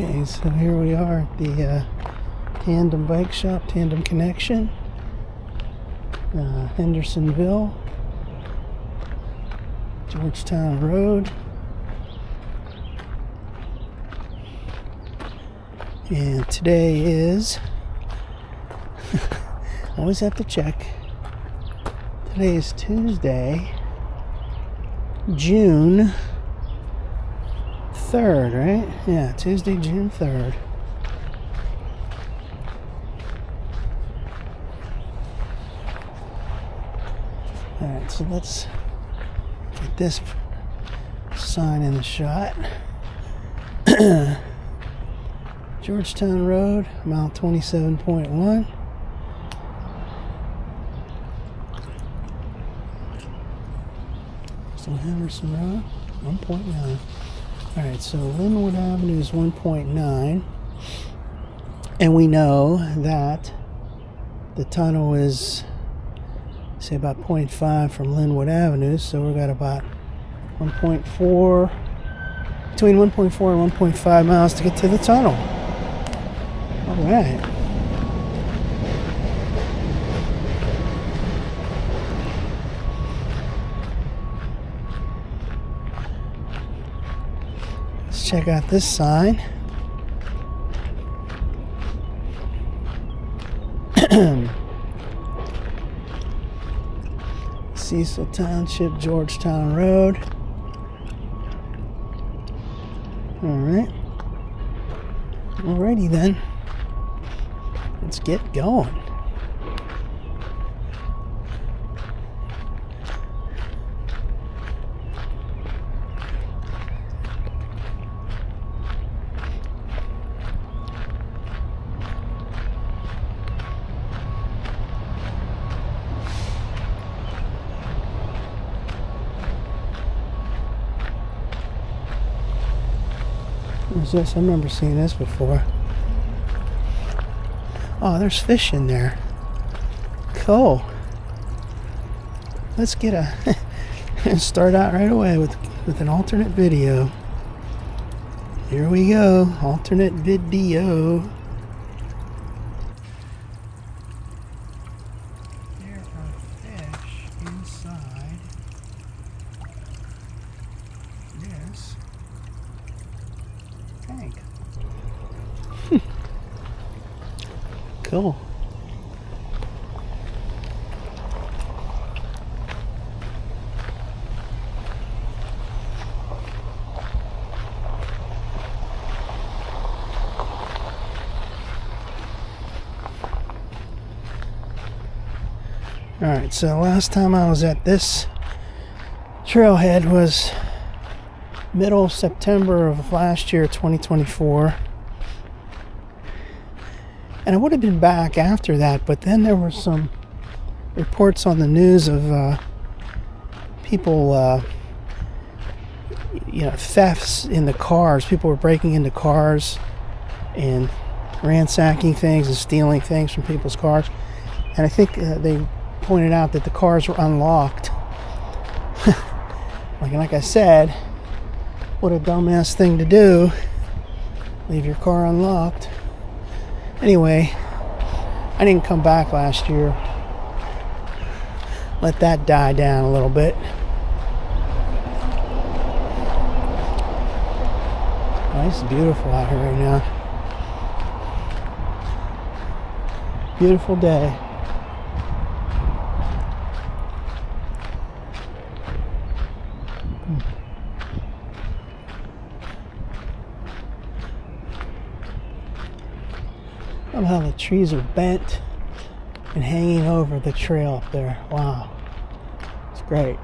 Okay, so here we are at the Tandem Bike Shop, Tandem Connection, Hendersonville, Georgetown Road. And today is, always have to check, today is Tuesday, June 3rd, right? Yeah, Tuesday, June 3rd. Alright, so let's get this sign in the shot. Georgetown Road, mile 27.1. So Henderson Road, 1.9. Alright, so Linwood Avenue is 1.9. And we know that the tunnel is, say, about 0.5 from Linwood Avenue. So we've got about 1.4, between 1.4 and 1.5 miles to get to the tunnel. Alright. Let's check out this sign. Cecil Township, Georgetown Road. Alright. Alrighty then. Let's get going. What's this? I remember seeing this before. Oh, there's fish in there. Cool. Let's get start out right away with an alternate video. Here we go. Alternate video. There are fish inside this tank. Cool. Alright, so last time I was at this trailhead was middle of September of last year, 2024. And I would have been back after that, but then there were some reports on the news of people, thefts in the cars. People were breaking into cars and ransacking things and stealing things from people's cars. And I think they pointed out that the cars were unlocked. like I said, what a dumbass thing to do. Leave your car unlocked. Anyway, I didn't come back last year. Let that die down a little bit. Oh, it's beautiful out here right now. Beautiful day. How the trees are bent and hanging over the trail up there. Wow, it's great.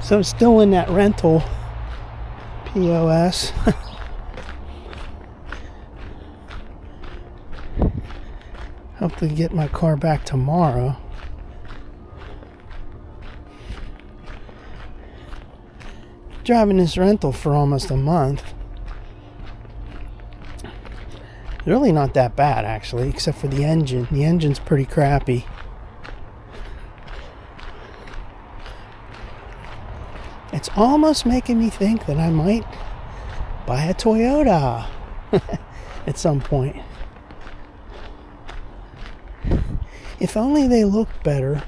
So it's still in that rental POS. Hope to get my car back tomorrow. Driving this rental for almost a month. Really not that bad, actually, except for the engine. The engine's pretty crappy. It's almost making me think that I might buy a Toyota at some point. If only they looked better.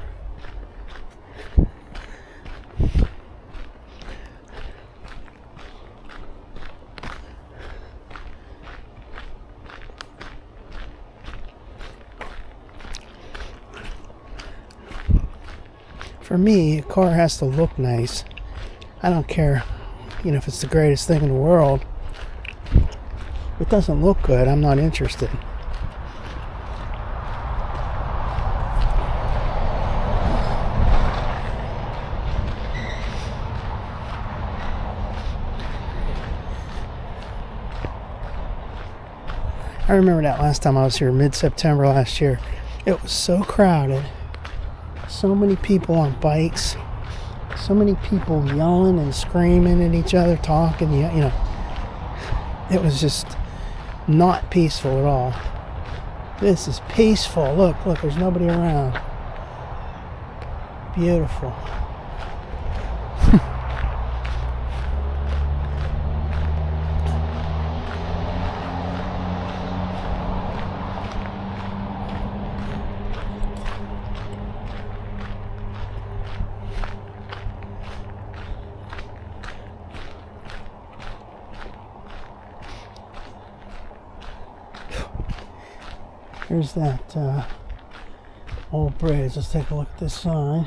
For me, a car has to look nice. I don't care, if it's the greatest thing in the world. If it doesn't look good, I'm not interested. I remember that last time I was here, mid-September last year. It was so crowded. So many people on bikes. So many people yelling and screaming at each other, talking, It was just not peaceful at all. This is peaceful. Look, there's nobody around. Beautiful. Here's that old bridge. Let's take a look at this sign.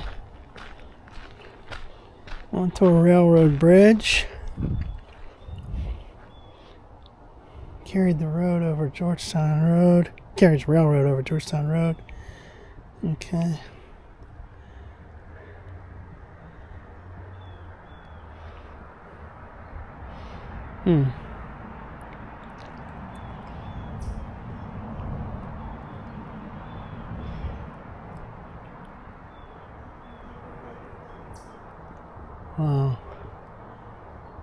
Montour Railroad Bridge. Carries railroad over Georgetown Road. Okay. Wow.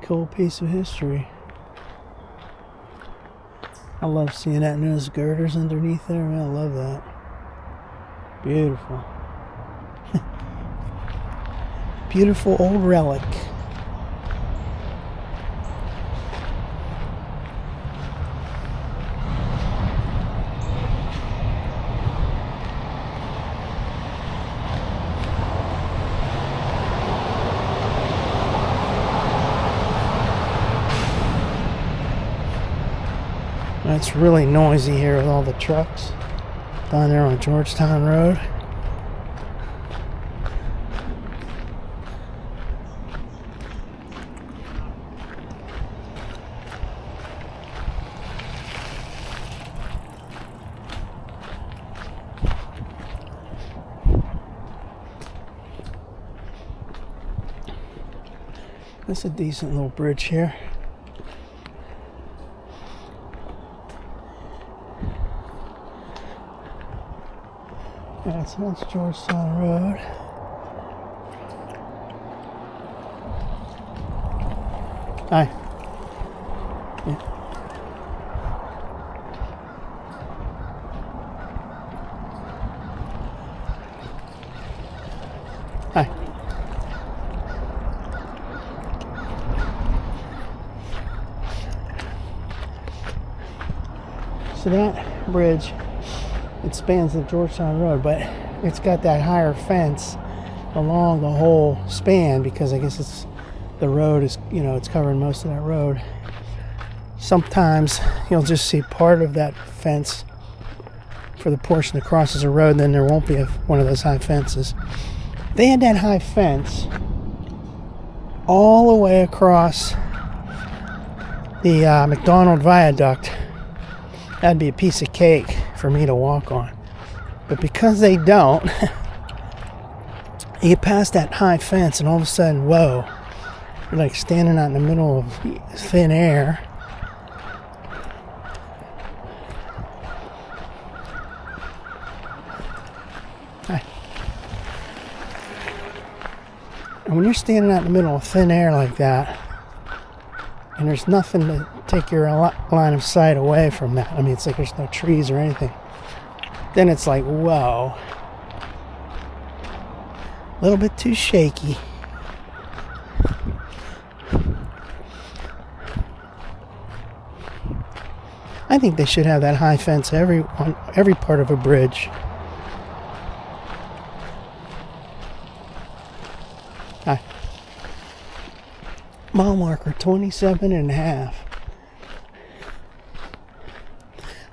Cool piece of history. I love seeing that. And those girders underneath there. Man, I love that. Beautiful. Beautiful old relic. It's really noisy here with all the trucks down there on Georgetown Road. That's a decent little bridge here. So that's Georgetown Road. Hi. Yeah. Hi. So that bridge, it spans the Georgetown Road, but it's got that higher fence along the whole span because I guess the road is, it's covering most of that road. Sometimes you'll just see part of that fence for the portion that crosses the road, then there won't be one of those high fences. They had that high fence all the way across the McDonald Viaduct. That'd be a piece of cake for me to walk on. But because they don't, you get past that high fence and all of a sudden, whoa, you're like standing out in the middle of thin air. Hi. And when you're standing out in the middle of thin air like that, and there's nothing to take your line of sight away from that. I mean, it's like there's no trees or anything. Then it's like, whoa. A little bit too shaky. I think they should have that high fence on every part of a bridge. Hi. Mile marker 27.5.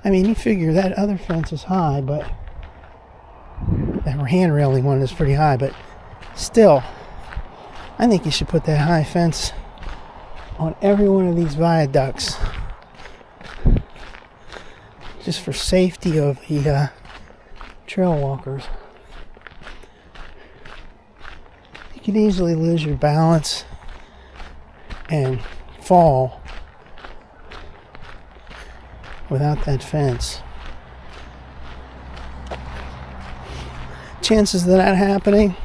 I mean, you figure that other fence is high, but that hand railing one is pretty high, but still, I think you should put that high fence on every one of these viaducts, just for safety of the trail walkers. You can easily lose your balance and fall without that fence. Chances of that happening,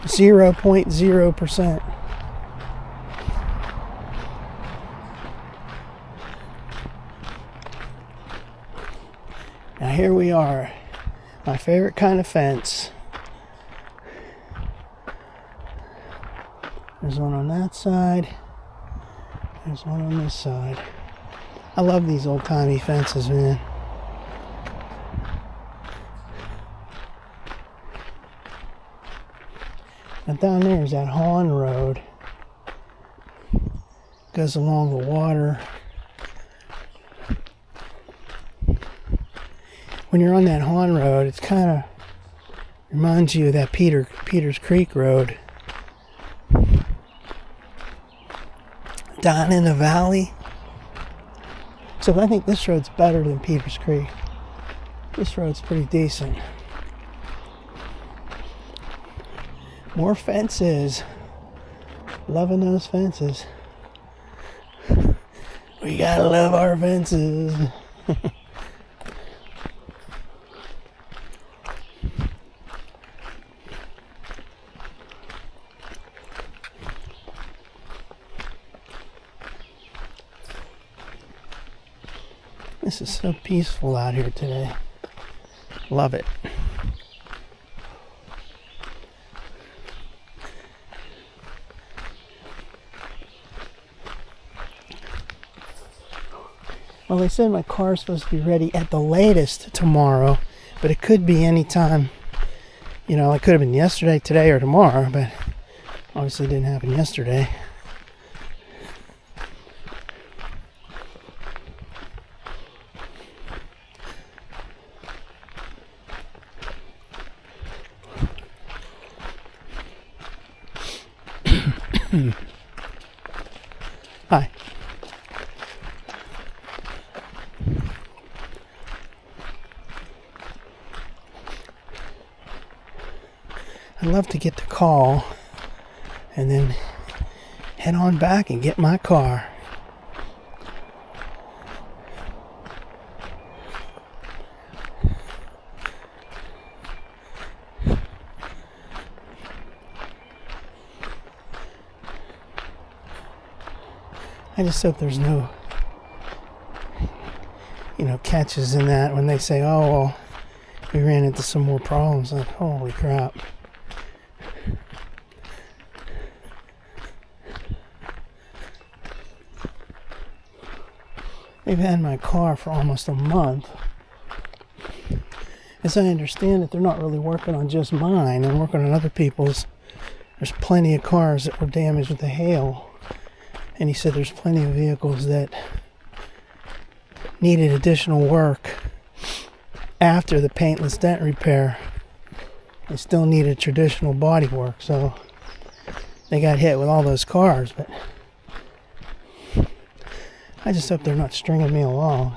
0.0%. Now here we are, my favorite kind of fence. There's one on that side, there's one on this side. I love these old-timey fences, man. And down there is that Hawn Road. Goes along the water. When you're on that Hawn Road, it's kind of reminds you of that Peters Creek Road. Down in the valley. So I think this road's better than Peters Creek. This road's pretty decent. More fences. Loving those fences. We gotta love our fences. This is so peaceful out here today. Love it. Well, they said my car's supposed to be ready at the latest tomorrow, but it could be any time. You know, it could have been yesterday, today, or tomorrow, but obviously it didn't happen yesterday. Hi. I'd love to get the call and then head on back and get my car. I just hope there's no, catches in that when they say, oh, well, we ran into some more problems. Like, holy crap. They've had my car for almost a month. As I understand it, they're not really working on just mine. They're working on other people's. There's plenty of cars that were damaged with the hail. And he said there's plenty of vehicles that needed additional work after the paintless dent repair. They still needed traditional body work, so they got hit with all those cars. But I just hope they're not stringing me along.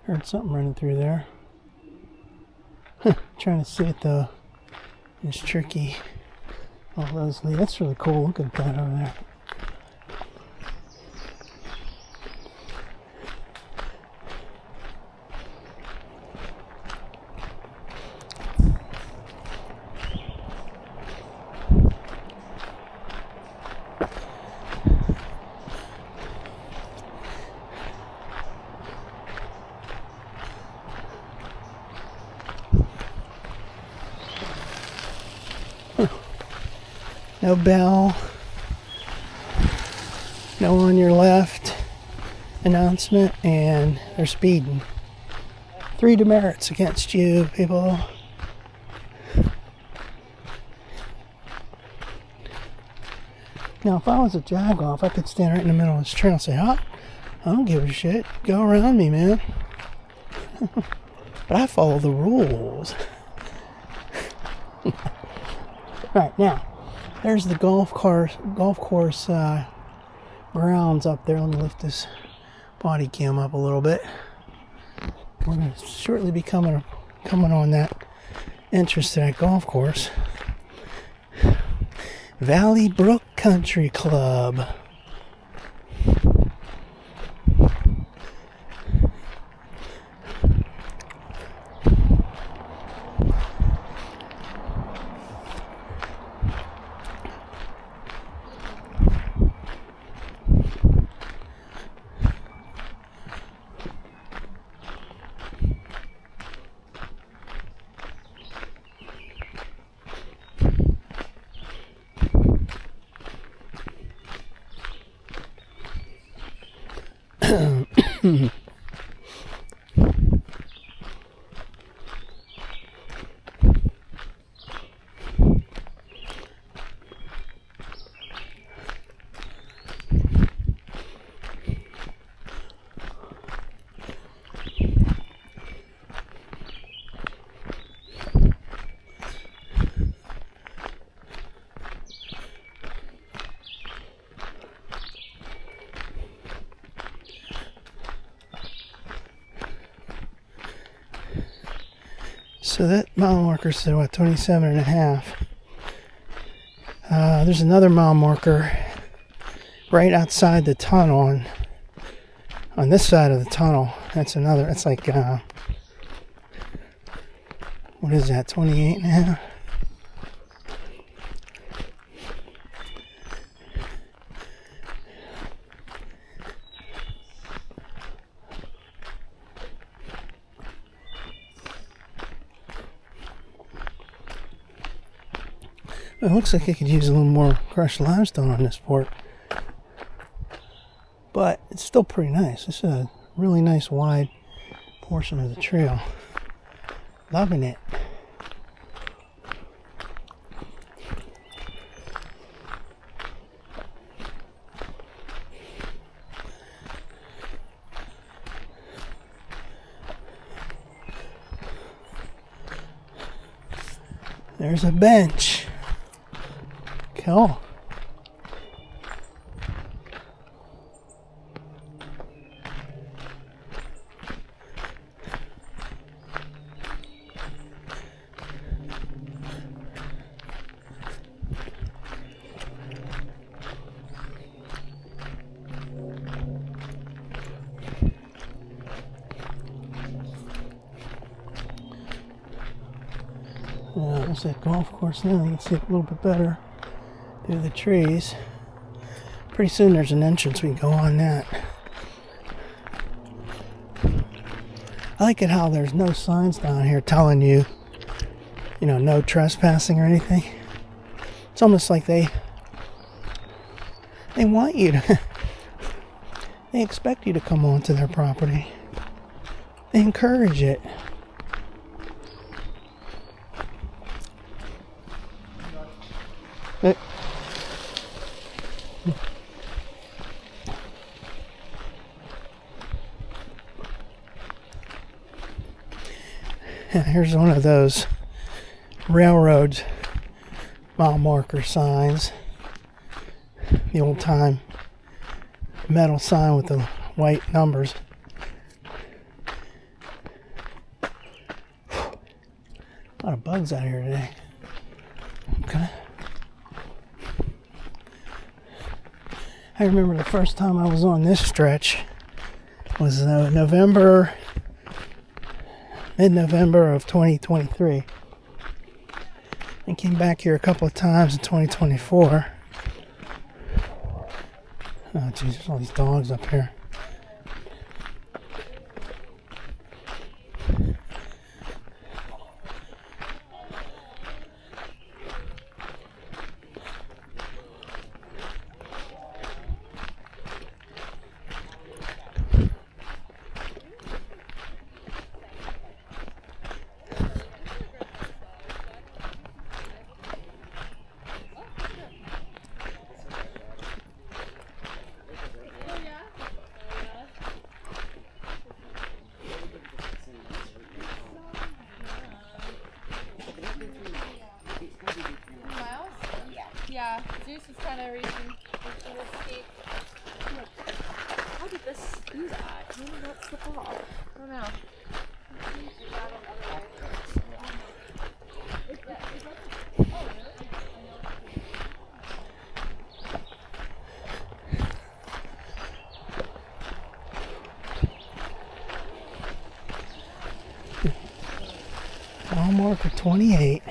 Heard something running through there. Trying to see it though. It's tricky. All those leaves. That's really cool. Look at that over there. No bell. No on your left announcement, and they're speeding. 3 demerits against you, people. Now, if I was a jagoff, I could stand right in the middle of this trail and say, I don't give a shit. Go around me, man. But I follow the rules. Right, now, there's the golf course grounds up there. Let me lift this body cam up a little bit. We're going to shortly be coming on that entrance to that golf course. Valley Brook Country Club. So that mile marker said, what, 27 and a half. There's another mile marker right outside the tunnel on this side of the tunnel. That's another, it's like, what is that, 28 and a half? It looks like I could use a little more crushed limestone on this port. But it's still pretty nice. This is a really nice wide portion of the trail. Loving it. There's a bench. Cool. There's that golf course now. You can see it a little bit better through the trees. Pretty soon there's an entrance. We can go on that. I like it how there's no signs down here telling you, no trespassing or anything. It's almost like they want you to, they expect you to come onto their property. They encourage it. Here's one of those railroad mile marker signs. The old time metal sign with the white numbers. A lot of bugs out here today. Okay. I remember the first time I was on this stretch was mid-November of 2023. I came back here a couple of times in 2024. Oh, geez, there's all these dogs up here. Yeah, Zeus is kind of reaching to escape. How did this do that? How did that slip off? I don't know. Mile marker 28.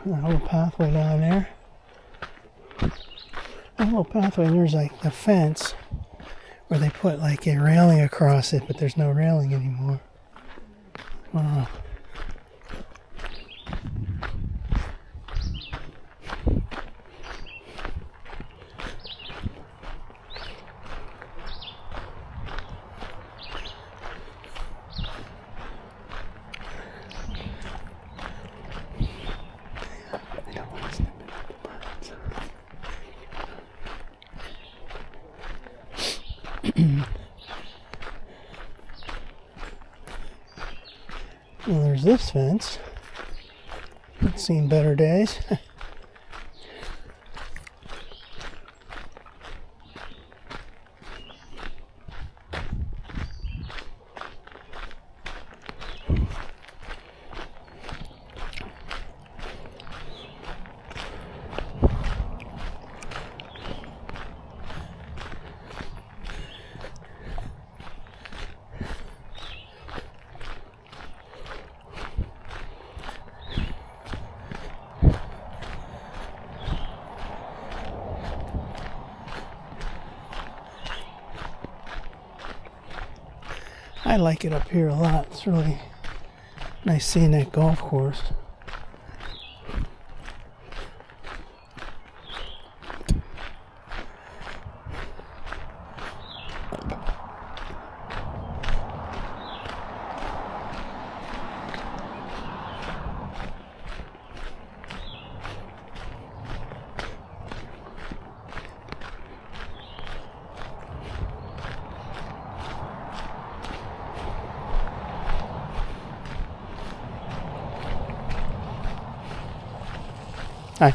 A little pathway down there. A little pathway, and there's like a fence where they put like a railing across it, but there's no railing anymore. Wow. Well, there's this fence. It's seen better days. I like it up here a lot. It's really nice seeing that golf course. Hi.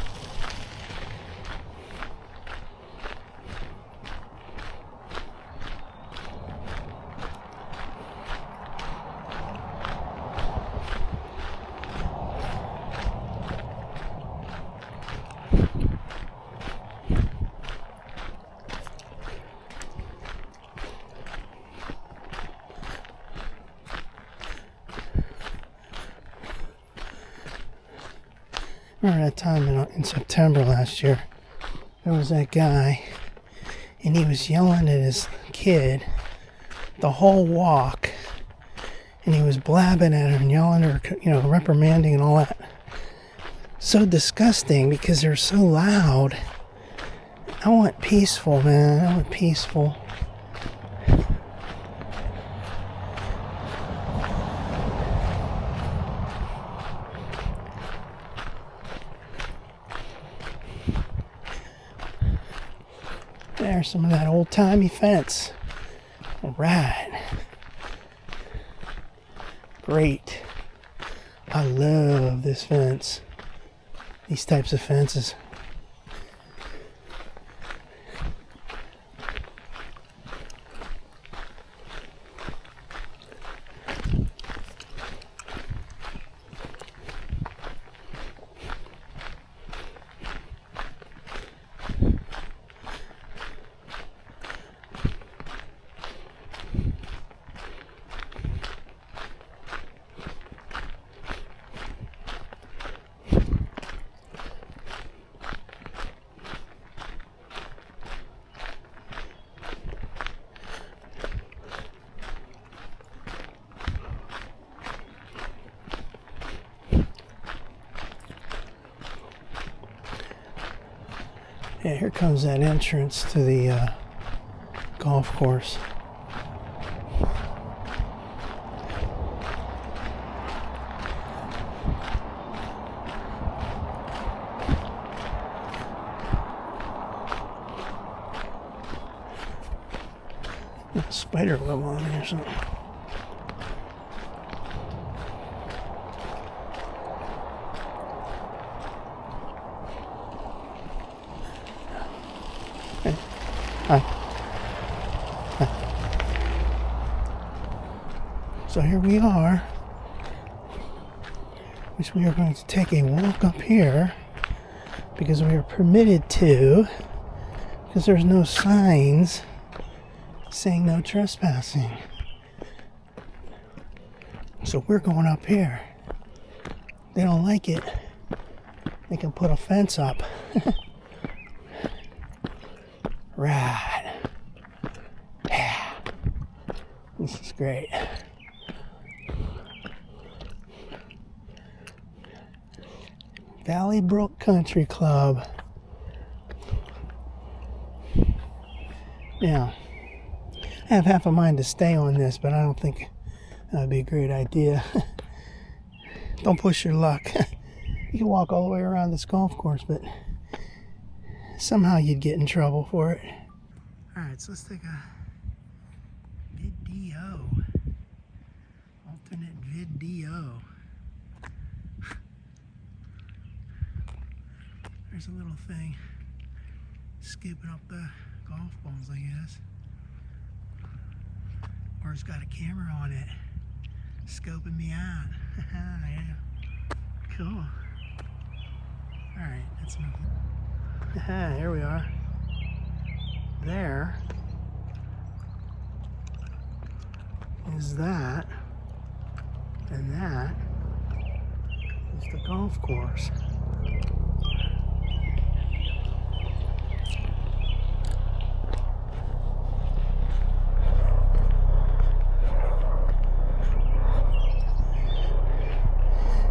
Remember that time in September last year, there was that guy, and he was yelling at his kid the whole walk, and he was blabbing at her and yelling at her, reprimanding and all that. So disgusting because they're so loud. I want peaceful, man. I want peaceful. There's some of that old-timey fence. All right. Great. I love this fence. These types of fences. Yeah, here comes that entrance to the golf course. There's a spider web on there or something. So here we are, which we are going to take a walk up here because we are permitted to, because there's no signs saying no trespassing. So we're going up here. They don't like it. They can put a fence up. Right. Yeah. This is great. Valley Brook Country Club. Now, I have half a mind to stay on this, but I don't think that would be a great idea. Don't push your luck. You can walk all the way around this golf course, but somehow you'd get in trouble for it. Alright, so let's take a video. Alternate video. There's a little thing scooping up the golf balls, I guess. Or it's got a camera on it, scoping me out. Yeah. Cool. Alright, let's move. Here we are. There is that, and that is the golf course.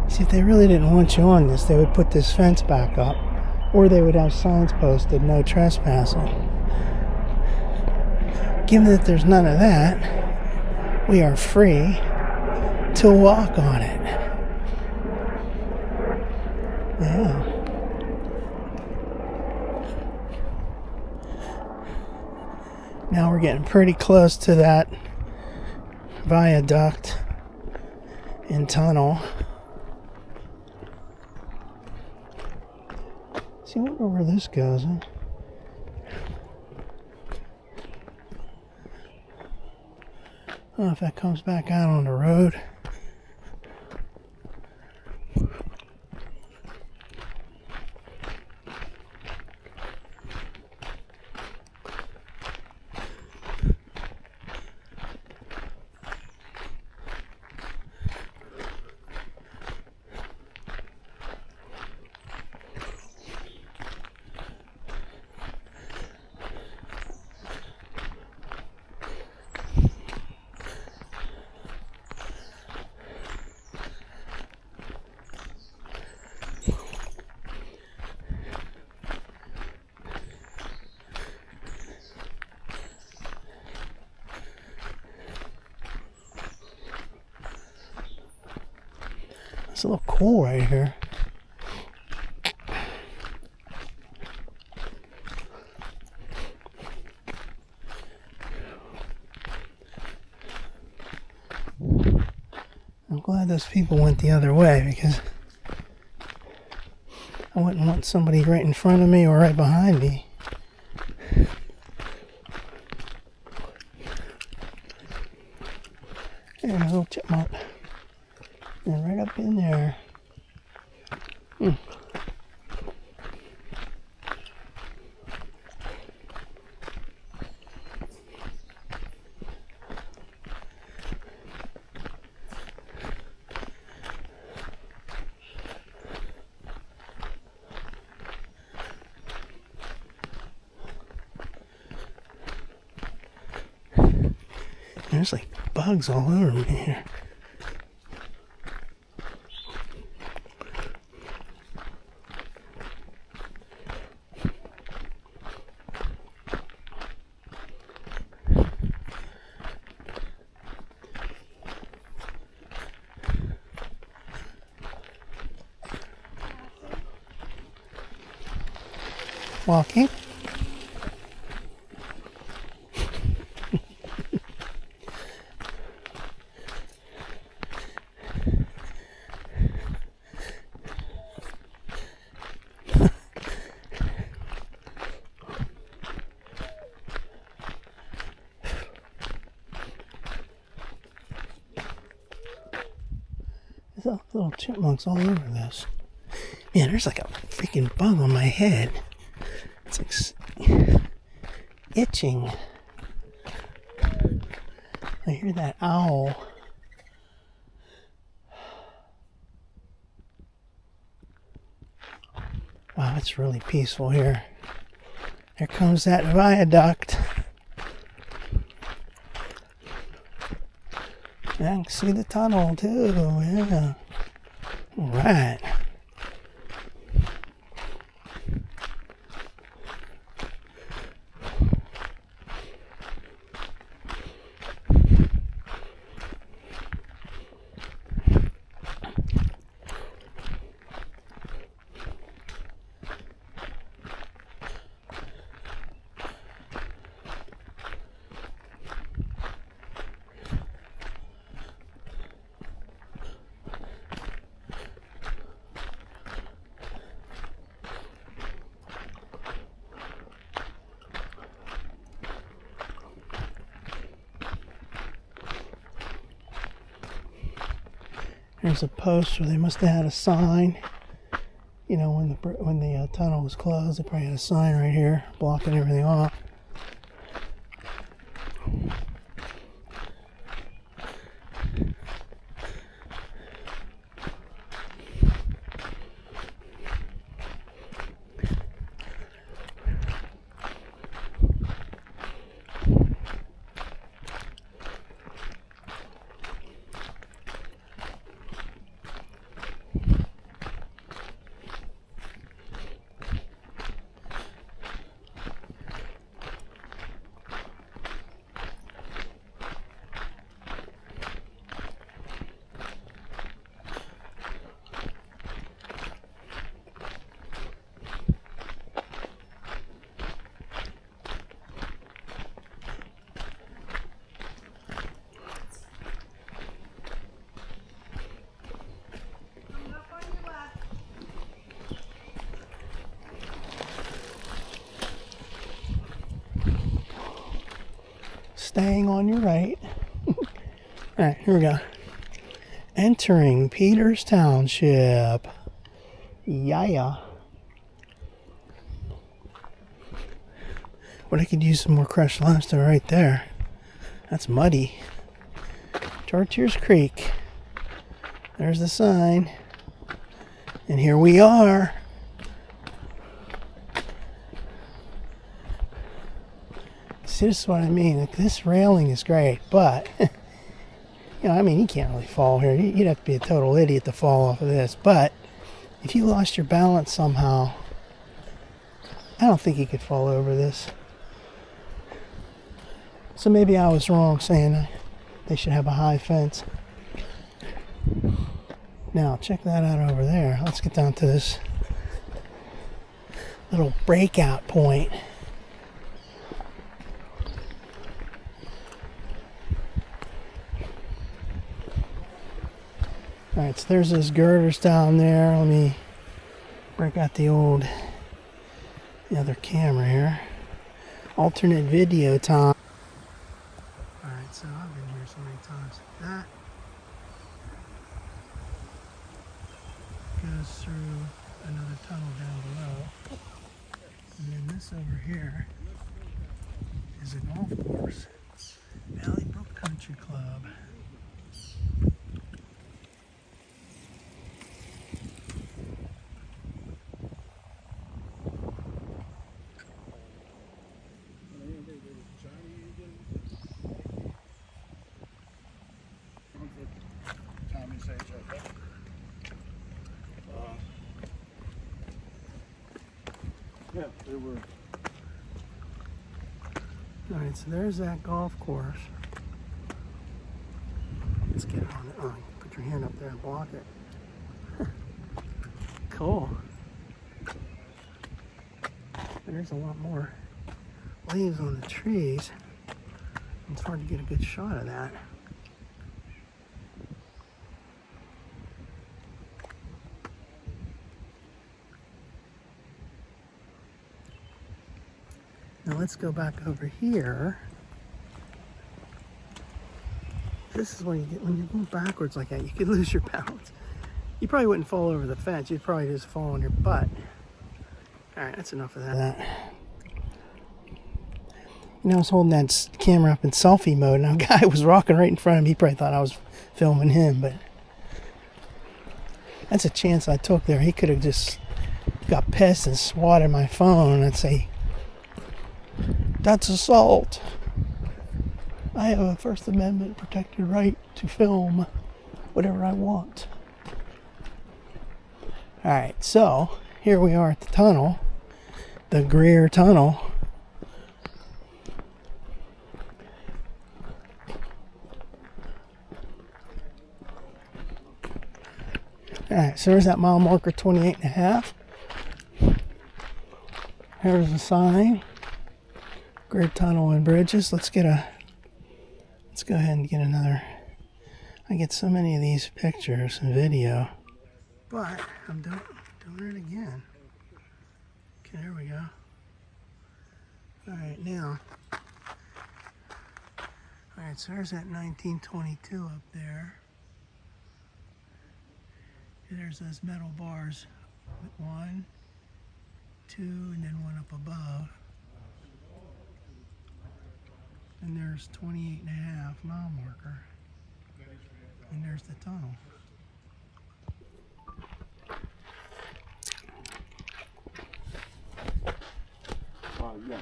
See, if they really didn't want you on this, they would put this fence back up, or they would have signs posted, no trespassing. Given that there's none of that, we are free to walk on it. Yeah. Now we're getting pretty close to that viaduct and tunnel. See, I wonder where this goes, huh? I don't know if that comes back out on the road. It's a little cool right here. I'm glad those people went the other way, because I wouldn't want somebody right in front of me or right behind me. There's a little chipmunk. And right up in there. There's like bugs all over me here. Walking. little chipmunks all over this. Man, there's like a freaking bug on my head. It's like itching. I hear that owl. Wow, it's really peaceful here. Here comes that viaduct. Yeah, I can see the tunnel too, yeah. Alright. There's a post where they must have had a sign. You know, when the tunnel was closed, they probably had a sign right here blocking everything off. Staying on your right. Alright, here we go. Entering Peters Township. Yeah. But I could use some more crushed limestone right there. That's muddy. Chartiers Creek. There's the sign. And here we are. See, this is what I mean. Like, this railing is great, but you know, I mean, you can't really fall here. You'd have to be a total idiot to fall off of this. But if you lost your balance somehow, I don't think you could fall over this. So maybe I was wrong saying they should have a high fence. Now, check that out over there. Let's get down to this little breakout point. Alright, so there's those girders down there. Let me break out the other camera here. Alternate video time. Alright, so I've been here so many times. That goes through another tunnel down below. And then this over here is a golf course. Valley Brook Country Club. Yeah, they were. Alright, so there's that golf course. Let's get on it. Oh, put your hand up there and block it. Cool. There's a lot more leaves on the trees. It's hard to get a good shot of that. Now let's go back over here. This is what you get when you go backwards like that. You could lose your balance. You probably wouldn't fall over the fence. You'd probably just fall on your butt. All right, that's enough of that. You know, I was holding that camera up in selfie mode, and a guy was rocking right in front of me. He probably thought I was filming him, but that's a chance I took there. He could have just got pissed and swatted my phone. I'd say, that's assault. I have a First Amendment protected right to film whatever I want. Alright, so here we are at the tunnel, the Greer tunnel. Alright, so there's that mile marker, 28.5. Here's the sign, Greer Tunnel and Bridges. Let's go ahead and get another. I get so many of these pictures and video, but I'm doing it again. Okay, there we go. All right, now. All right, so there's that 1922 up there. There's those metal bars, 1, 2, and then one up above. And there's 28.5 mile marker. And there's the tunnel. Yes.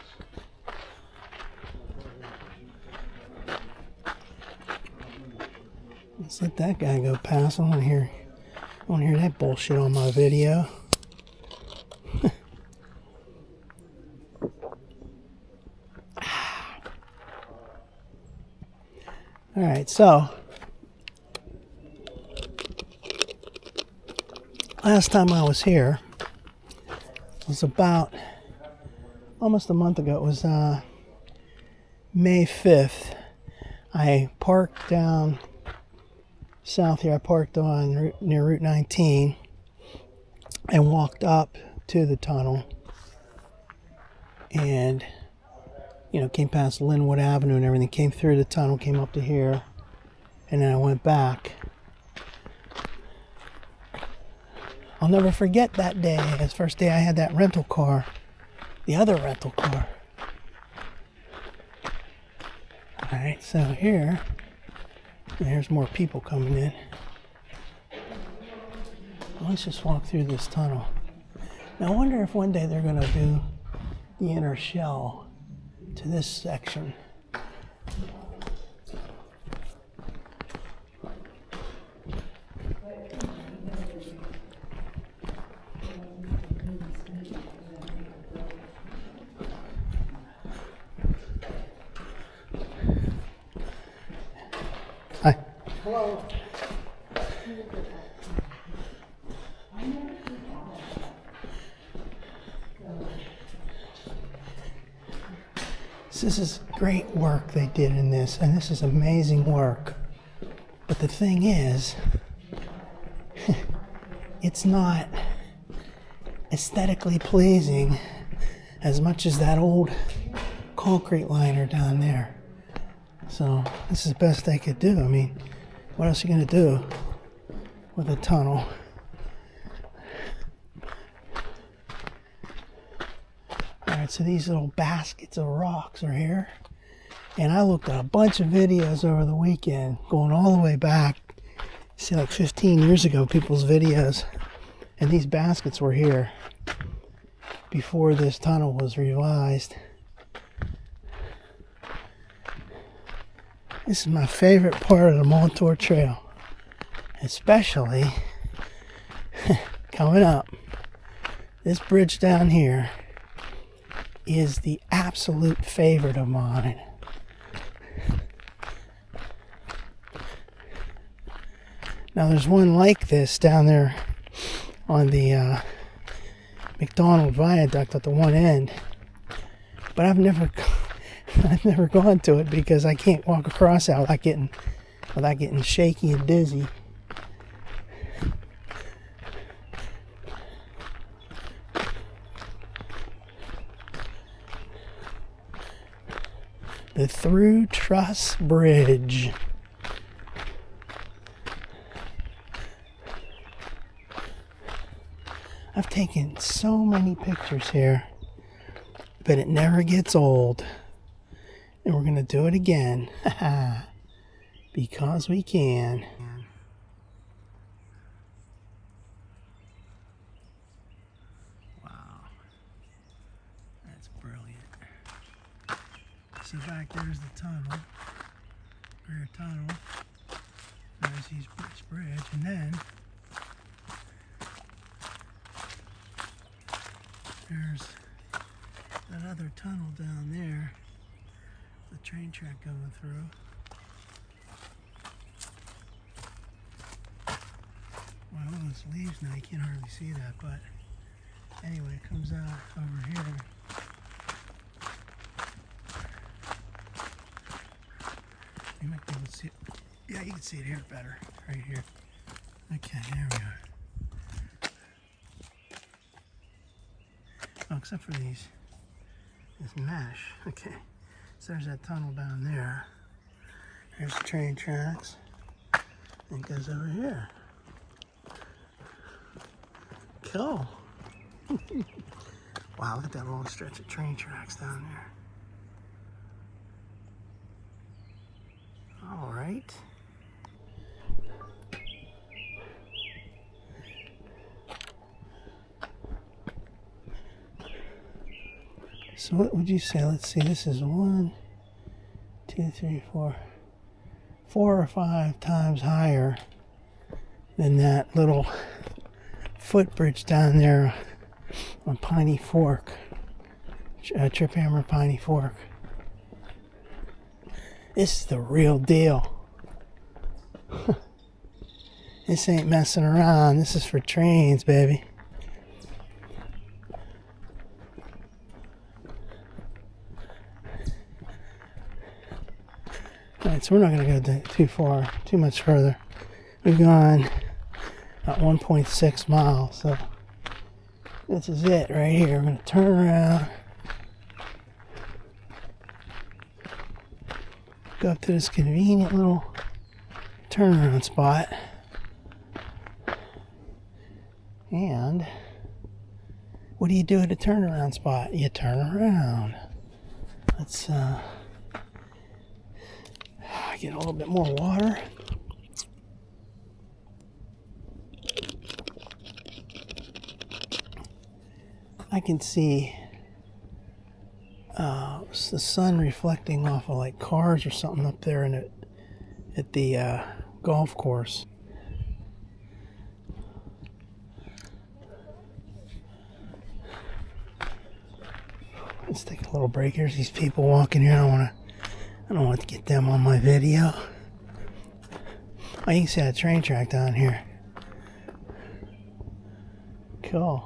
Let's let that guy go past. I want to hear that bullshit on my video. All right, so last time I was here was about almost a month ago. It was May 5th. I parked down south here. I parked near Route 19 and walked up to the tunnel, and came past Linwood Avenue and everything, came through the tunnel, came up to here, and then I went back. I'll never forget that day. It was the first day I had that rental car, the other rental car. Alright, so here's more people coming in. Let's just walk through this tunnel. Now I wonder if one day they're going to do the inner shell to this section. Hi. Hello. This is great work they did in this, and this is amazing work. But the thing is, it's not aesthetically pleasing as much as that old concrete liner down there. So this is the best they could do. I mean, what else are you going to do with a tunnel? Alright, so these little baskets of rocks are here. And I looked at a bunch of videos over the weekend, going all the way back, see, like 15 years ago, people's videos. And these baskets were here before this tunnel was revised. This is my favorite part of the Montour Trail, especially coming up. This bridge down here is the absolute favorite of mine. Now there's one like this down there on the McDonald Viaduct at the one end, but I've never gone to it because I can't walk across that without getting shaky and dizzy. The Through Truss Bridge. I've taken so many pictures here, but it never gets old. And we're going to do it again. Because we can. Wow. That's brilliant. So back there's the tunnel. Greer Tunnel. There's East Bridge. And then there's that other tunnel down there. The train track going through. Well, all those leaves now, you can't hardly see that, but anyway, it comes out over here. You might be able to see it. Yeah, you can see it here better, right here. Okay, there we are. Oh, except for this mesh. Okay, so there's that tunnel down there. There's the train tracks. And it goes over here. Cool. Wow, look at that long stretch of train tracks down there. All right. So what would you say? Let's see, this is 1, 2, 3, 4 or 5 times higher than that little footbridge down there on Piney Fork, Trip Hammer Piney Fork. This is the real deal. This ain't messing around. This is for trains, baby. Alright, so we're not going to go too much further. We've gone about 1.6 miles, so this is it right here. We're going to turn around, go up to this convenient little turnaround spot, and what do you do at a turnaround spot? You turn around. Let's get a little bit more water. I can see the sun reflecting off of like cars or something up there at the golf course. Let's take a little break. Here's these people walking here. I don't want to get them on my video. Oh, you can see that train track down here. Cool.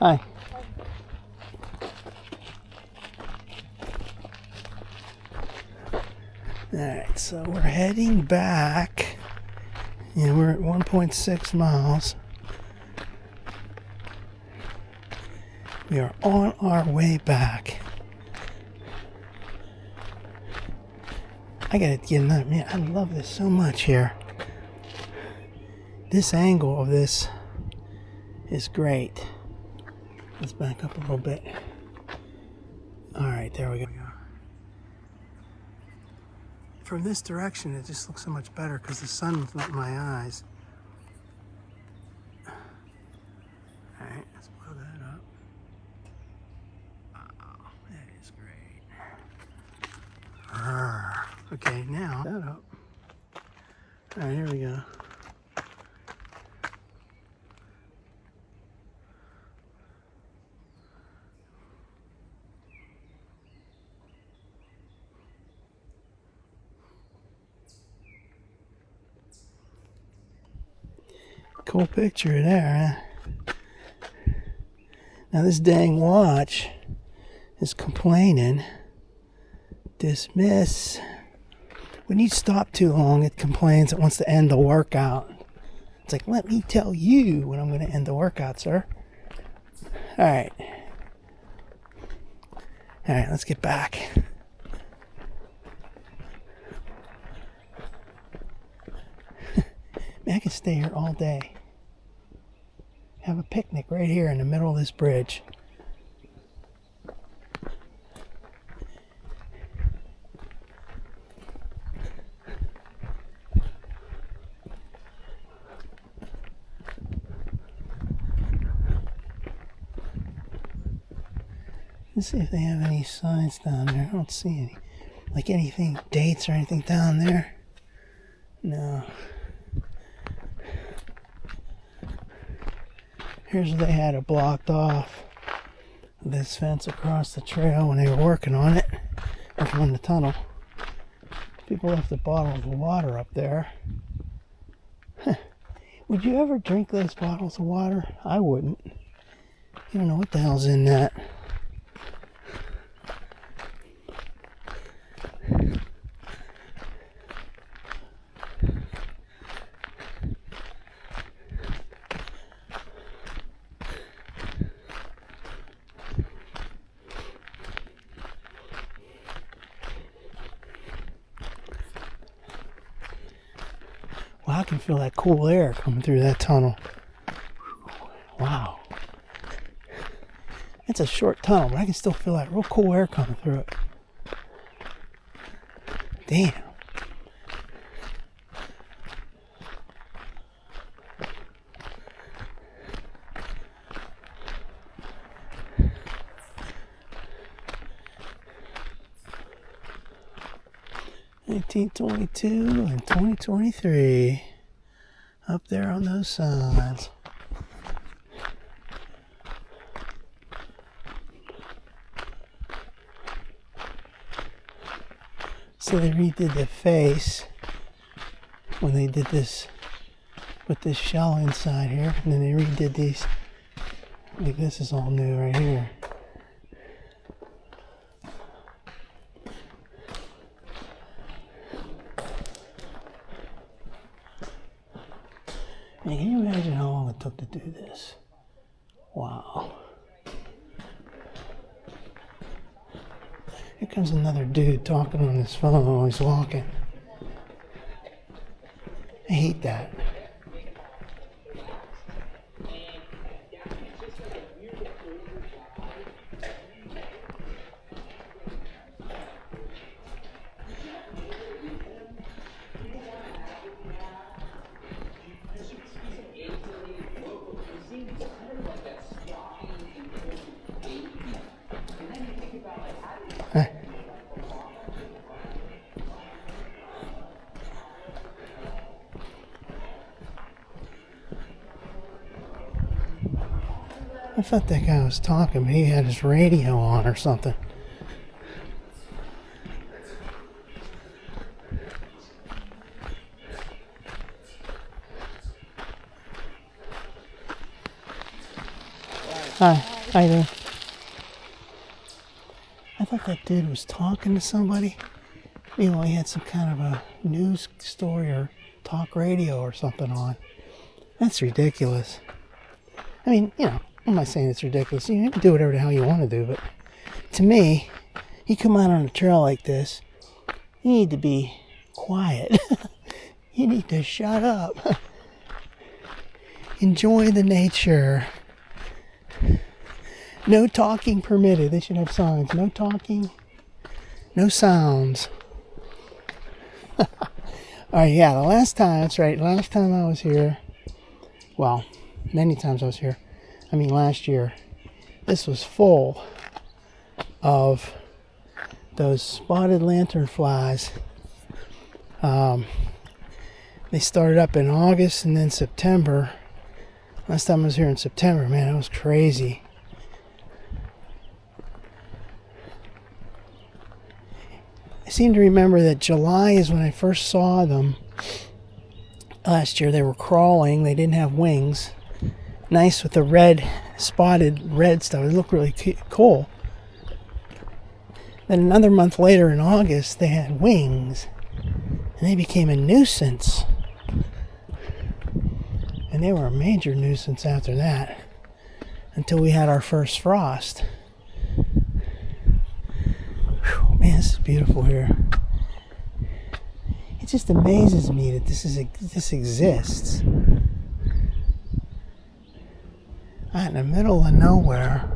Hi. Alright, so we're heading back. And we're at 1.6 miles. We are on our way back. I gotta get another, man, I love this so much here. This angle of this is great. Let's back up a little bit. Alright, there we go. From this direction, it just looks so much better because the sun was not in my eyes. Alright, let's blow that up. Wow, that is great. Okay, now, that up. Alright, here we go. Cool picture there, huh? Now this dang watch is complaining. Dismiss. When you stop too long, it complains it wants to end the workout. It's like, let me tell you when I'm going to end the workout, sir. Alright. Alright, let's get back. Man, I could stay here all day. Have a picnic right here in the middle of this bridge. Let's see if they have any signs down there. I don't see any. Like anything, dates or anything down there. No. Here's where they had it blocked off. This fence across the trail when they were working on it. Working on the tunnel. People left a bottle of water up there. Huh. Would you ever drink those bottles of water? I wouldn't. You don't know what the hell's in that. Well, I can feel that cool air coming through that tunnel. Wow. It's a short tunnel, but I can still feel that real cool air coming through it. Damn. $1922 and 2023 up there on those signs. So they redid the face when they did this, put this shell inside here, and then they redid these. Like this is all new right here. Man, can you imagine how long it took to do this? Wow. Here comes another dude talking on his phone while he's walking. I hate that. I thought that guy was talking, but he had his radio on or something. Hi, how you doing? I thought that dude was talking to somebody. Meanwhile, he had some kind of a news story or talk radio or something on. That's ridiculous. I mean, you know, I'm not saying it's ridiculous. You can do whatever the hell you want to do, but to me, you come out on a trail like this, you need to be quiet. You need to shut up. Enjoy the nature. No talking permitted. They should have signs. No talking. No sounds. Alright, yeah, the last time, that's right, last time I was here, well, many times I was here, I mean last year, this was full of those spotted lanternflies. They started up in August and then September. Last time I was here in September, man, it was crazy. I seem to remember that July is when I first saw them. Last year they were crawling, they didn't have wings. Nice with the red spotted red stuff. It looked really cool. Then another month later in August, they had wings. And they became a nuisance. And they were a major nuisance after that. Until we had our first frost. Whew, man, this is beautiful here. It just amazes me that this exists. Out in the middle of nowhere.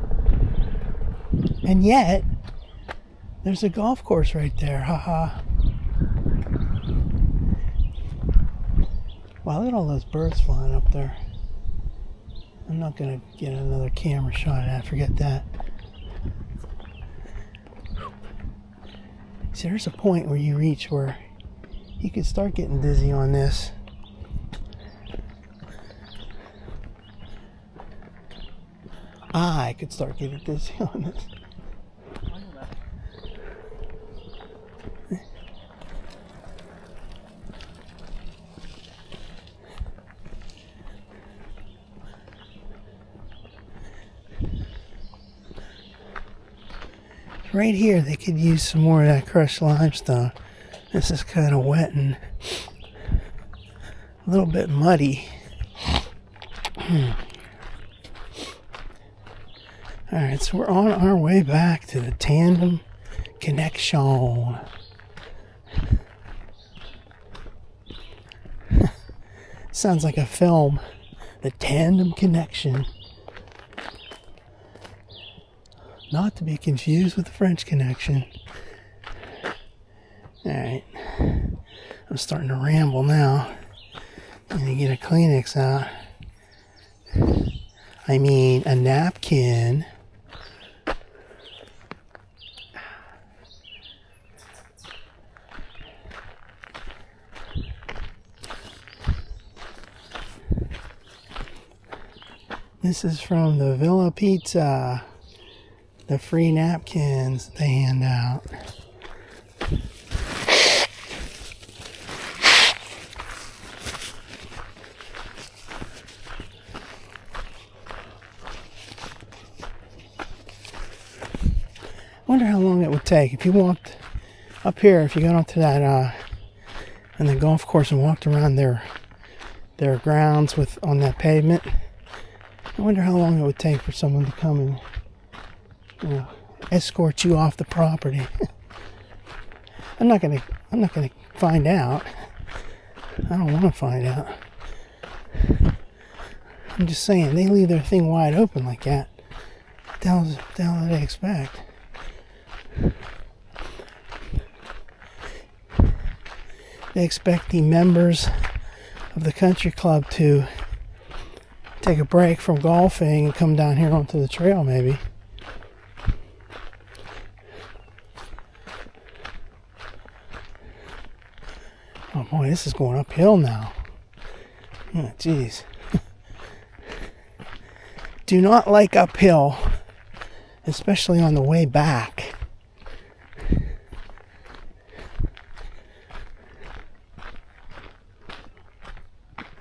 And yet, there's a golf course right there. Haha. Wow, look at all those birds flying up there. I'm not going to get another camera shot of that. Forget that. See, there's a point where you reach where you could start getting dizzy on this. I could start getting dizzy on this. Right here, they could use some more of that crushed limestone. This is kind of wet and a little bit muddy. Alright, so we're on our way back to the tandem connection. Sounds like a film. The tandem connection. Not to be confused with the French Connection. Alright. I'm starting to ramble now. I'm gonna get a Kleenex out. I mean, a napkin. This is from the Villa Pizza. The free napkins they hand out. I wonder how long it would take if you walked up here, if you got onto that on the golf course and walked around their grounds on that pavement. I wonder how long it would take for someone to come and, you know, escort you off the property. I'm not gonna find out. I don't want to find out. I'm just saying, they leave their thing wide open like that. What the hell do they expect? They expect the members of the country club to take a break from golfing and come down here onto the trail, maybe. Oh boy, this is going uphill now. Oh, jeez. Do not like uphill, especially on the way back.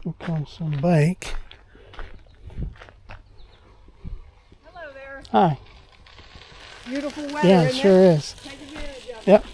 Here comes some bike. Hello there. Hi. Beautiful weather. Yeah, it sure is. Take advantage of it. Yep.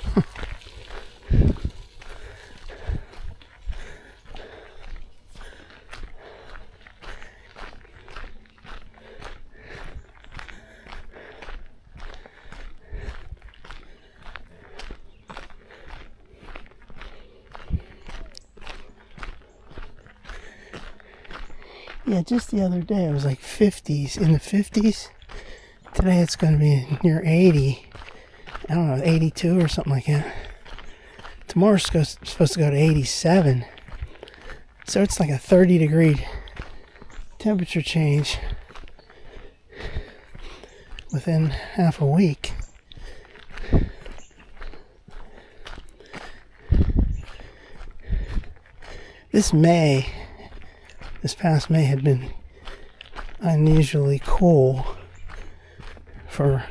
Yeah, just the other day it was like 50s, in the 50s. Today it's going to be near 80. I don't know, 82 or something like that. Tomorrow's supposed to go to 87. So it's like a 30-degree temperature change within half a week. This past May had been unusually cool for a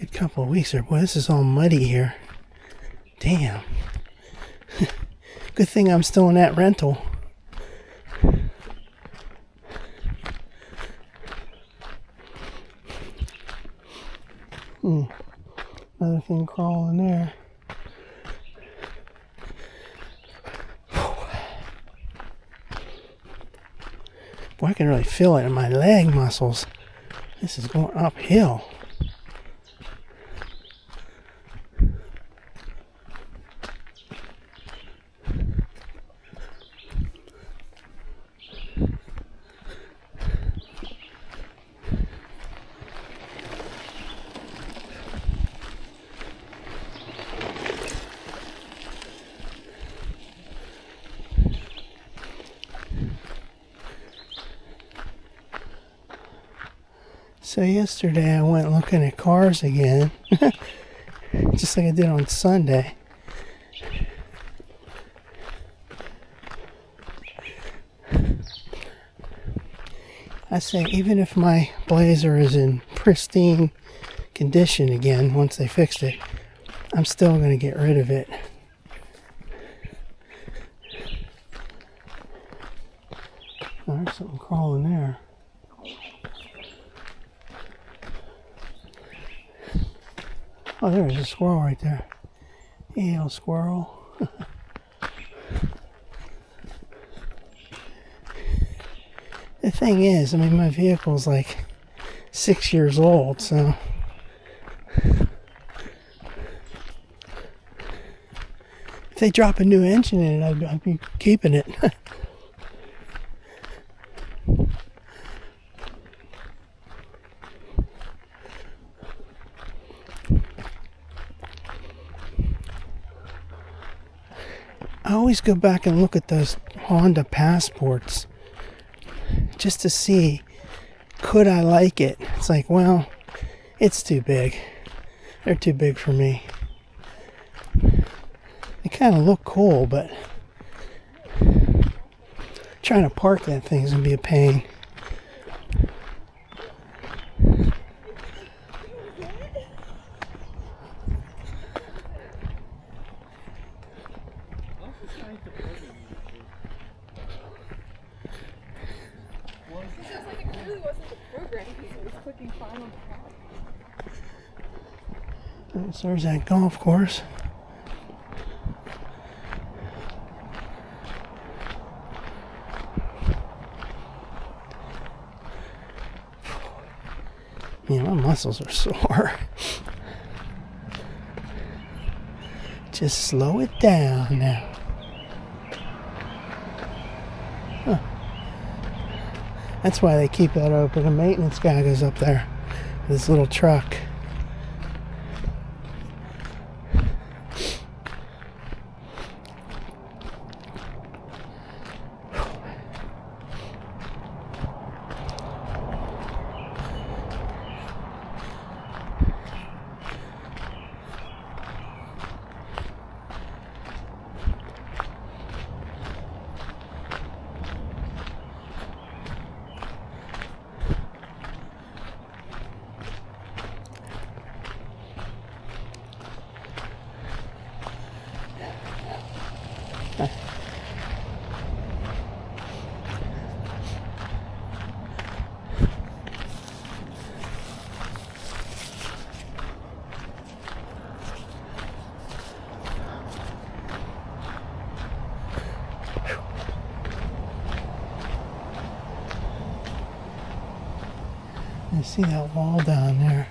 good couple of weeks there. Boy, this is all muddy here. Damn. Good thing I'm still in that rental. Another thing crawling there. Boy, I can really feel it in my leg muscles. This is going uphill. So yesterday I went looking at cars again, just like I did on Sunday. I say even if my Blazer is in pristine condition again once they fixed it, I'm still going to get rid of it. Oh, there's something crawling there. Oh, there's a squirrel right there. Hey, little squirrel. The thing is, I mean, my vehicle's like 6 years old, so if they drop a new engine in it, I'd be keeping it. I always go back and look at those Honda Passports just to see, could I like it? It's like, well, it's too big. They're too big for me. They kind of look cool, but trying to park that thing is going to be a pain. So there's that golf course. Yeah, my muscles are sore. Just slow it down now. Huh. That's why they keep that open. The maintenance guy goes up there with his little truck. I see that wall down there.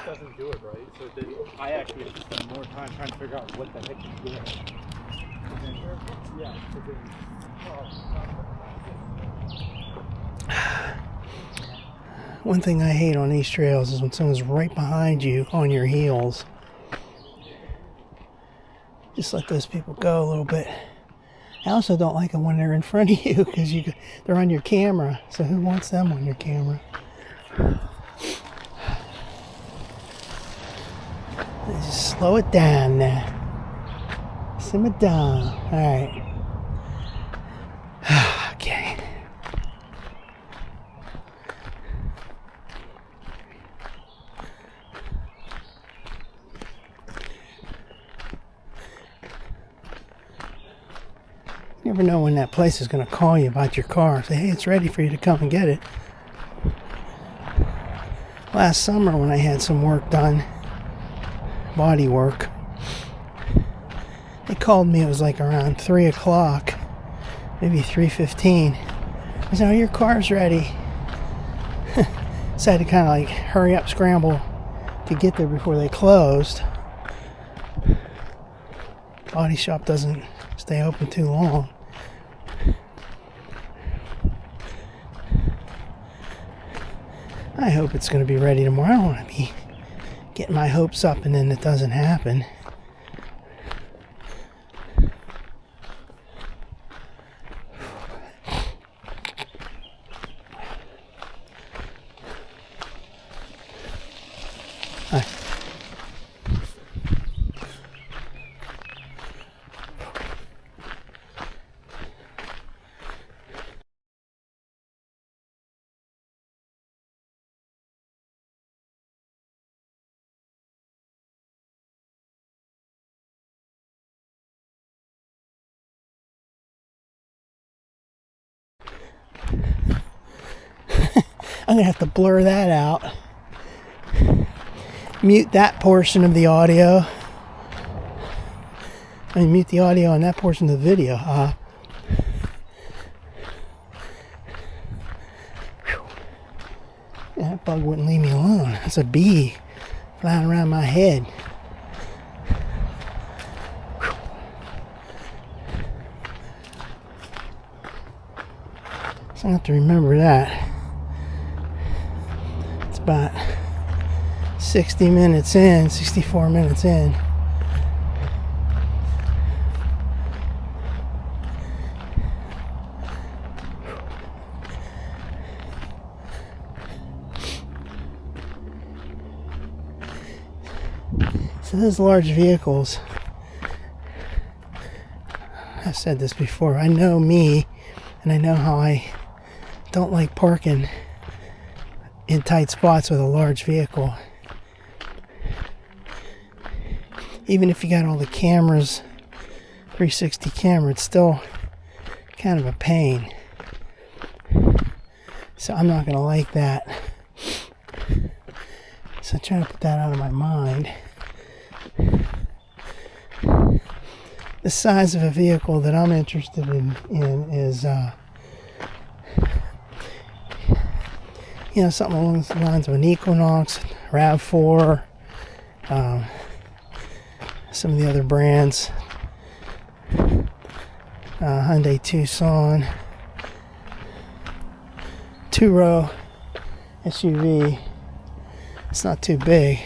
doesn't do it right. So then I actually have to spend more time trying to figure out what the heck he's doing. And then, yeah, so then, One thing I hate on these trails is when someone's right behind you on your heels. Just let those people go a little bit. I also don't like them when they're in front of you because they're on your camera. So who wants them on your camera? Just slow it down now. Simmer down. Alright. Okay. You never know when that place is going to call you about your car. Say, hey, it's ready for you to come and get it. Last summer when I had some work done, body work, they called me. It was like around 3 o'clock, maybe 3:15. I said, oh, your car's ready. So I had to kind of like hurry up, scramble to get there before they closed. Body shop doesn't stay open too long. I hope it's going to be ready tomorrow. I don't want to be getting my hopes up and then it doesn't happen. Hi. I'm going to have to blur that out. Mute that portion of the audio. I mean, mute the audio on that portion of the video. That bug wouldn't leave me alone. That's a bee flying around my head. So I have to remember that. It's about 60 minutes in, 64 minutes in. So those large vehicles, I've said this before, I know me and I know how I don't like parking in tight spots with a large vehicle. Even if you got all the cameras, 360 camera, it's still kind of a pain. So I'm not going to like that. So I'm trying to put that out of my mind. The size of a vehicle that I'm interested in is, something along the lines of an Equinox, RAV4, some of the other brands, Hyundai Tucson, two-row SUV. It's not too big.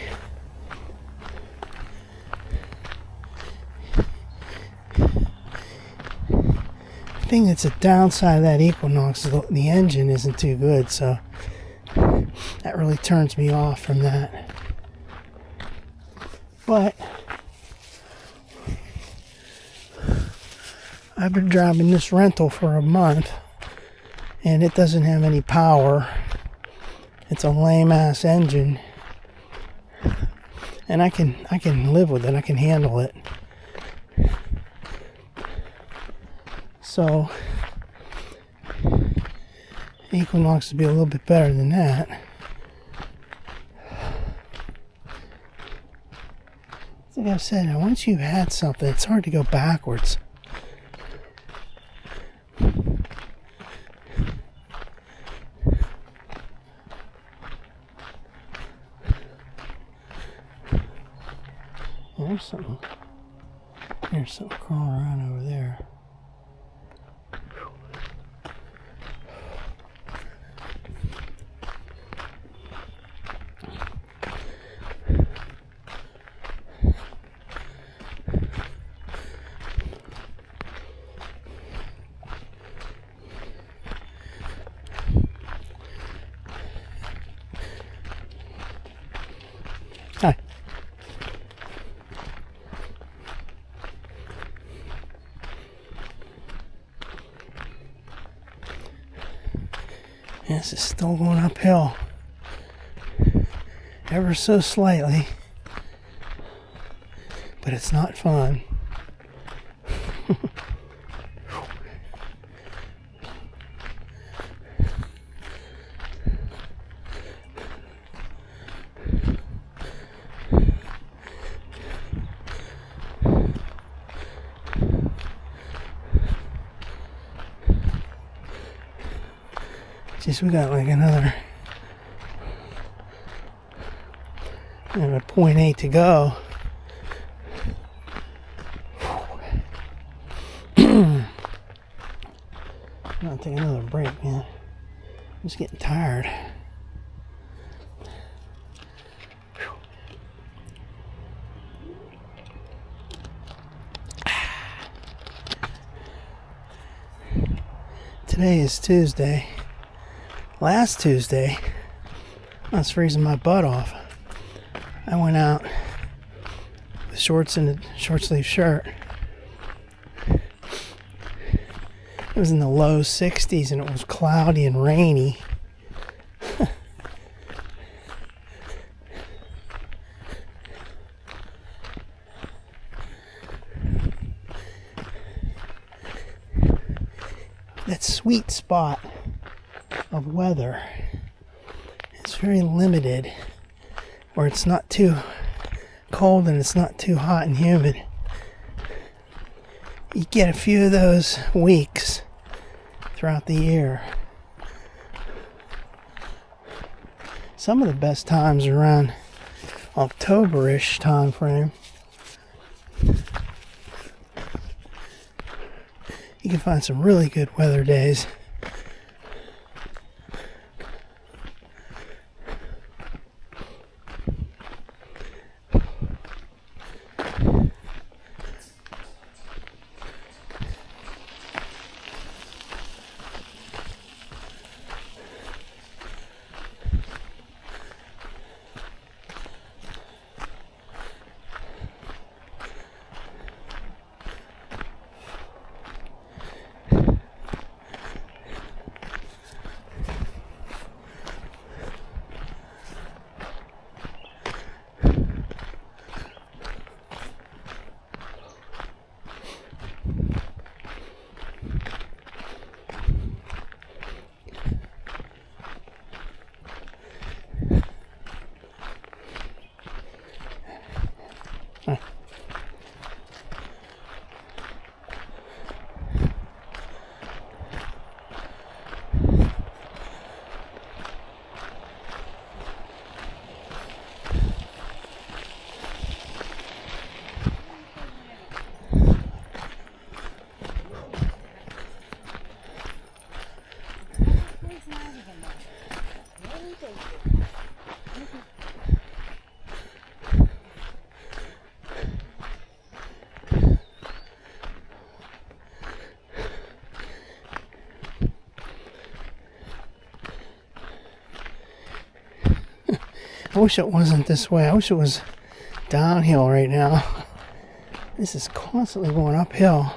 The thing that's a downside of that Equinox is the engine isn't too good, so that really turns me off from that. But I've been driving this rental for a month and it doesn't have any power. It's a lame ass engine. And I can live with it. I can handle it. So Equinox would be a little bit better than that. Like I've said, once you've had something, it's hard to go backwards. There's something. There's something crawling around over there. Hi. This is still going uphill. Ever so slightly. But it's not fun. Jeez, we got like another 0.8 to go. I'll take another break, man. I'm just getting tired. Today is Tuesday. Last Tuesday, I was freezing my butt off. I went out with shorts and a short sleeve shirt. It was in the low 60s and it was cloudy and rainy. That sweet spot of weather, it's very limited, where it's not too cold and it's not too hot and humid. You get a few of those weeks throughout the year. Some of the best times are around October-ish time frame. You can find some really good weather days. I wish it wasn't this way. I wish it was downhill right now. This is constantly going uphill.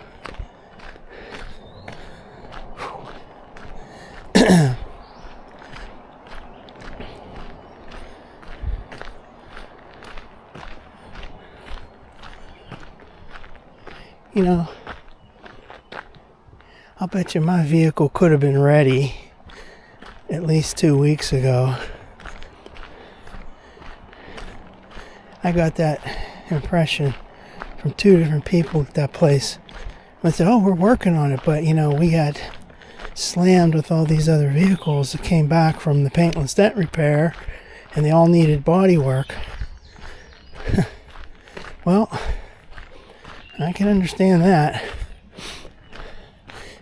You know, I'll bet you my vehicle could have been ready at least 2 weeks ago. I got that impression from 2 different people at that place. I said, oh, we're working on it, but you know, we got slammed with all these other vehicles that came back from the paintless dent repair, and they all needed body work. Well, I can understand that.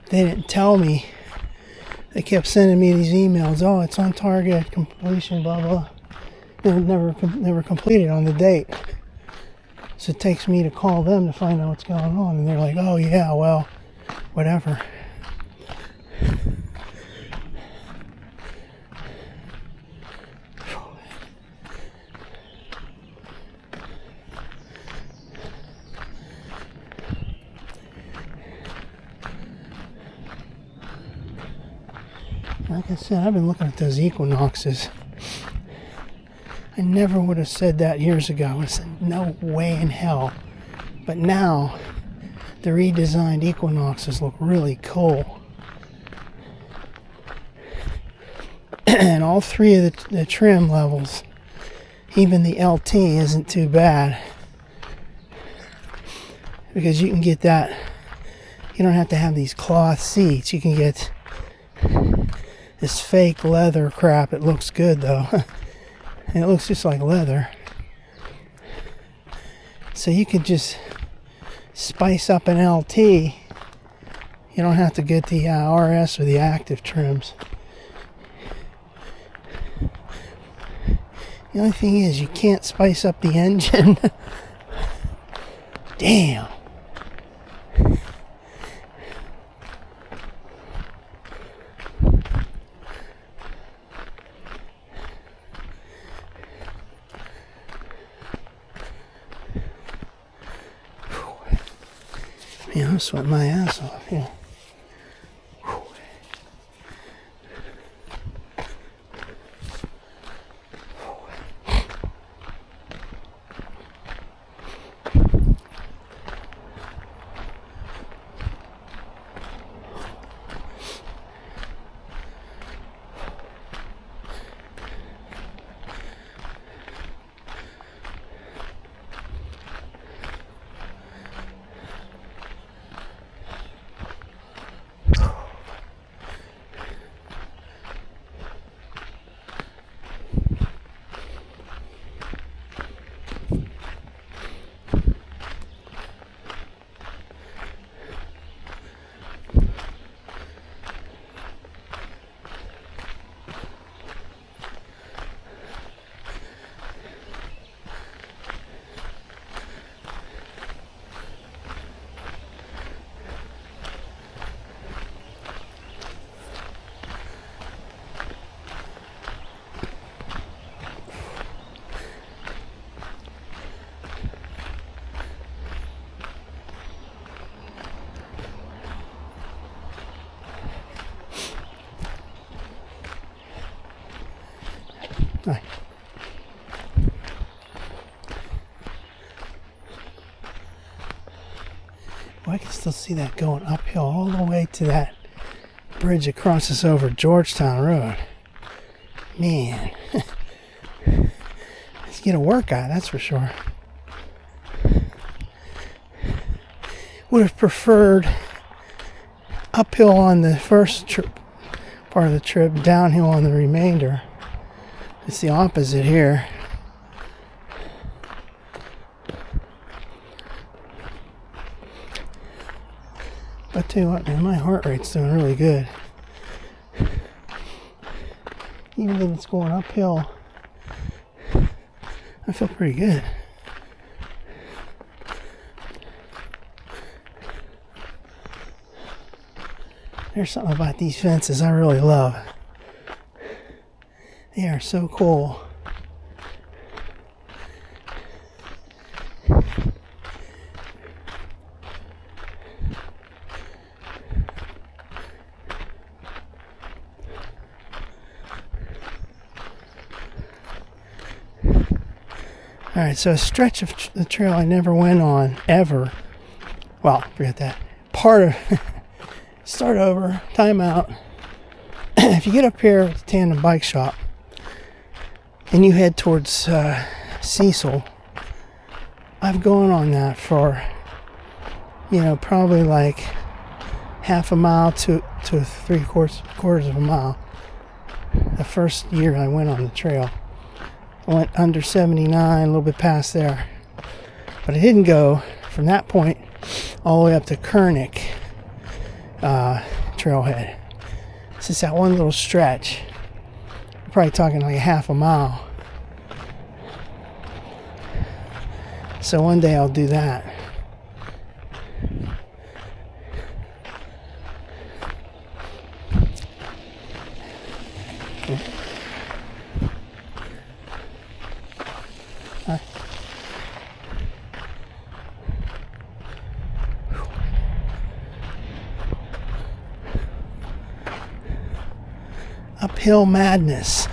They didn't tell me. They kept sending me these emails. Oh, it's on target, completion, blah, blah. They never completed on the date. So it takes me to call them to find out what's going on. And they're like, oh, yeah, well, whatever. Like I said, I've been looking at those equinoxes. I never would have said that years ago. I would have said, no way in hell. But now, the redesigned equinoxes look really cool. And all three of the trim levels, even the LT isn't too bad. Because you can get that, you don't have to have these cloth seats. You can get this fake leather crap. It looks good though. And it looks just like leather. So you could just spice up an LT. You don't have to get the RS or the active trims. The only thing is you can't spice up the engine. Damn. Yeah, I'm sweating my ass off here. Hi. Well, I can still see that going uphill all the way to that bridge that crosses over Georgetown Road. Man. Let's get a workout, that's for sure. Would have preferred uphill on the first part of the trip, downhill on the remainder. It's the opposite here. But I tell you what, man, my heart rate's doing really good. Even though it's going uphill, I feel pretty good. There's something about these fences I really love. They are so cool. Alright, so a stretch of the trail I never went on, ever. Well, forget that. Part of... Start over, time out. If you get up here at the Tandem Bike Shop and you head towards Cecil, I've gone on that for, probably like half a mile to 3/4 of a mile. The first year I went on the trail, I went under 79, a little bit past there. But I didn't go from that point all the way up to Kernick trailhead. It's just that one little stretch. I'm probably talking like a half a mile. So one day I'll do that. Uphill madness.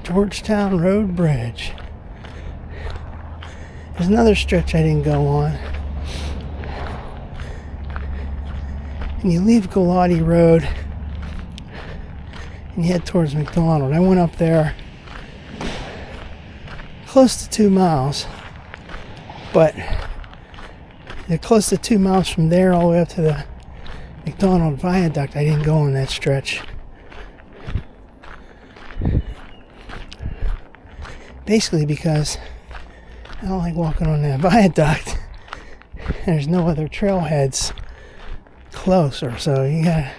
Georgetown Road Bridge. There's another stretch I didn't go on. And you leave Galati Road and you head towards McDonald. I went up there close to 2 miles, but they're close to 2 miles from there all the way up to the McDonald Viaduct. I didn't go on that stretch. Basically because I don't like walking on that viaduct. There's no other trailheads closer, so you gotta,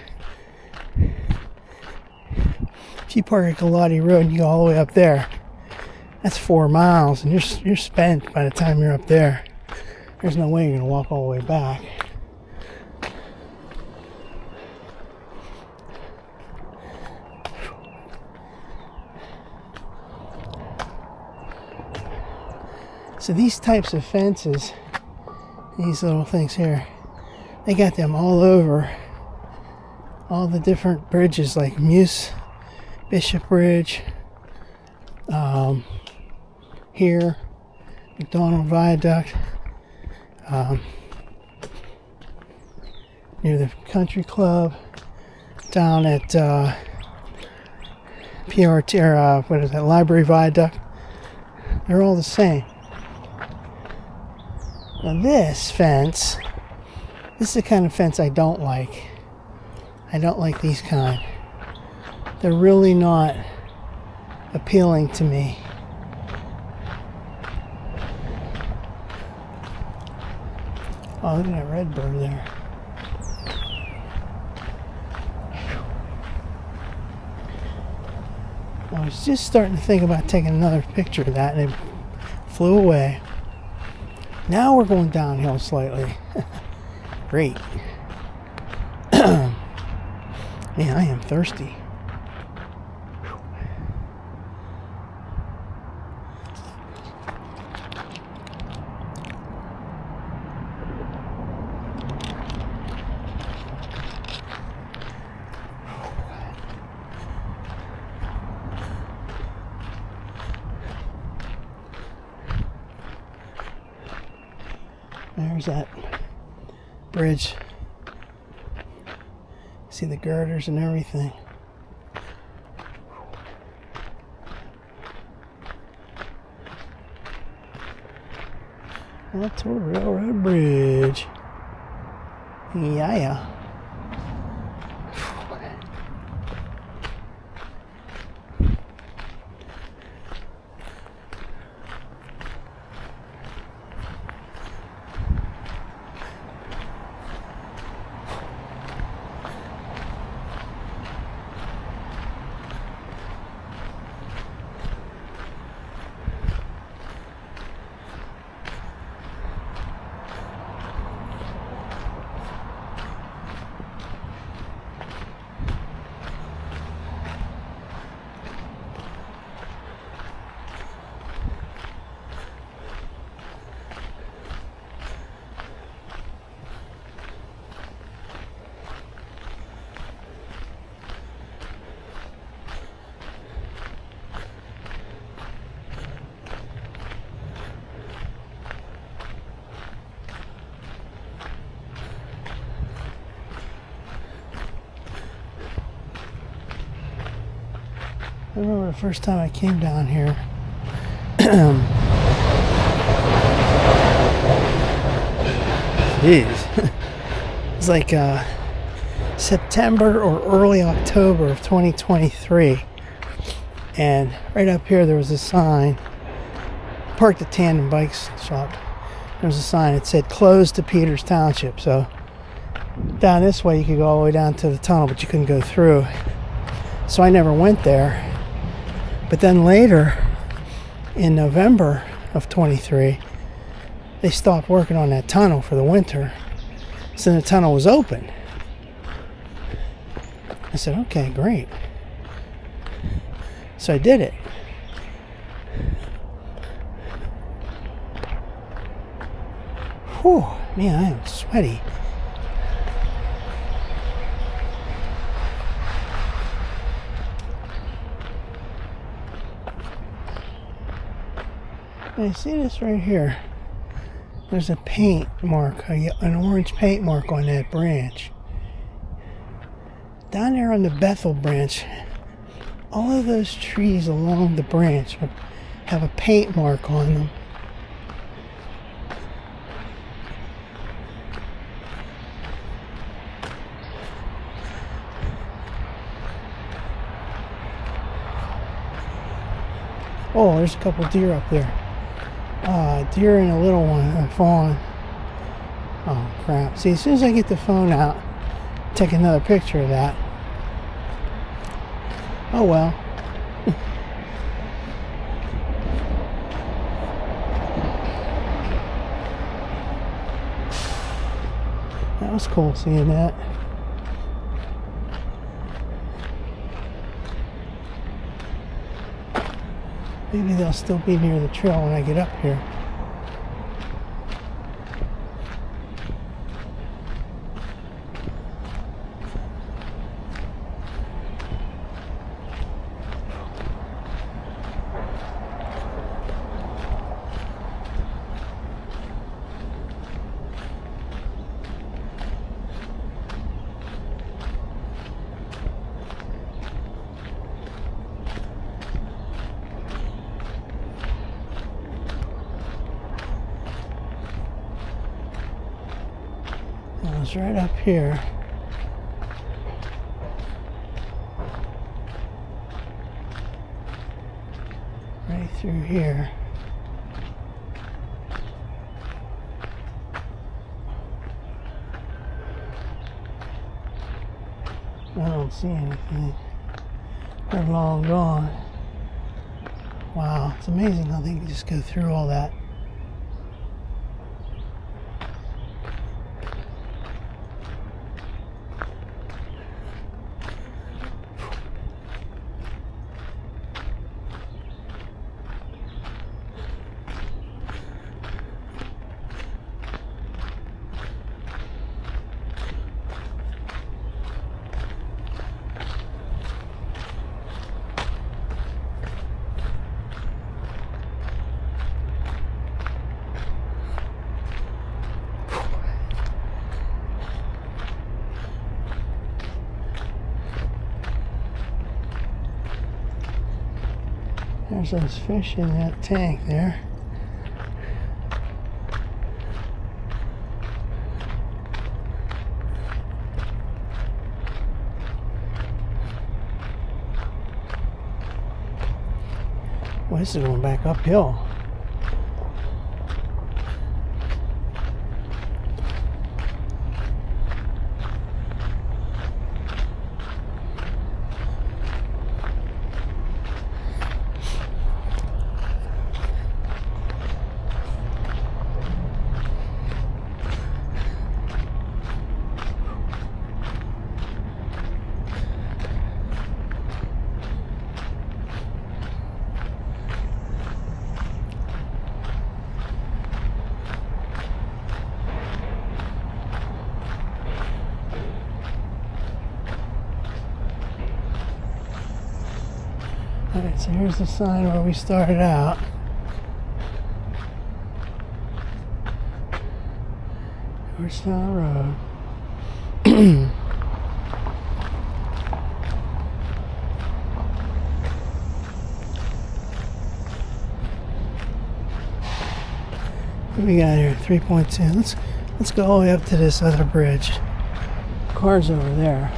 if you park at Galati Road and you go all the way up there, that's 4 miles, and you're spent by the time you're up there. There's no way you're gonna walk all the way back. So these types of fences, these little things here, they got them all over all the different bridges, like Muse Bishop Bridge, here, McDonald Viaduct, near the country club, down at PRT, or what is that, Library Viaduct. They're all the same. Now this fence, this is the kind of fence I don't like. I don't like these kind. They're really not appealing to me. Oh, look at that red bird there. I was just starting to think about taking another picture of that, and it flew away. Now we're going downhill slightly. Great. Man, I am thirsty. There's that bridge. See the girders and everything. Montour Railroad Bridge. Yeah. I remember the first time I came down here. Jeez. It's like September or early October of 2023. And right up here there was a sign, parked at Tandem Bikes Shop. There was a sign that said closed to Peters Township. So down this way you could go all the way down to the tunnel, but you couldn't go through. So I never went there. But then later in November of 23, they stopped working on that tunnel for the winter. So the tunnel was open. I said, okay, great. So I did it. Whew, man, I am sweaty. And see this right here? There's a paint mark, an orange paint mark on that branch. Down there on the Bethel branch, all of those trees along the branch have a paint mark on them. Oh, there's a couple deer up there. Deer and a little one, a fawn. Oh crap. See, as soon as I get the phone out, take another picture of that. Oh well. That was cool seeing that. Maybe they'll still be near the trail when I get up here. It was right up here. Right through here. I don't see anything. They're long gone. Wow, it's amazing how they can just go through all that. There's those fish in that tank there. Well, this is going back uphill. Alright, so here's the sign where we started out. Georgetown Road. What do we got here? 3.2. Let's go all the way up to this other bridge. Car's over there.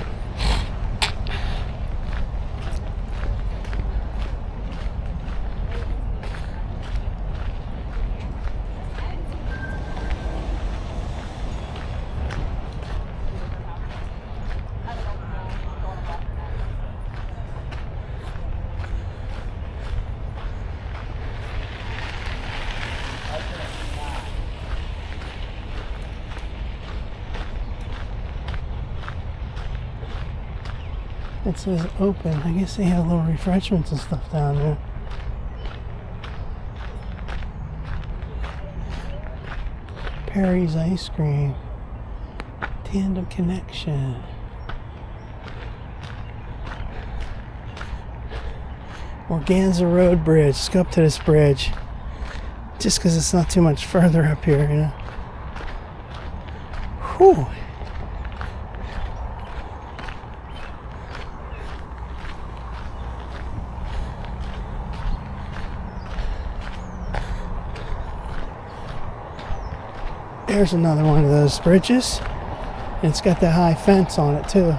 It says open. I guess they have little refreshments and stuff down there. Perry's Ice Cream. Tandem Connection. Organza Road Bridge. Let's go up to this bridge. Just because it's not too much further up here, you know. Whew. There's another one of those bridges. And it's got that high fence on it too.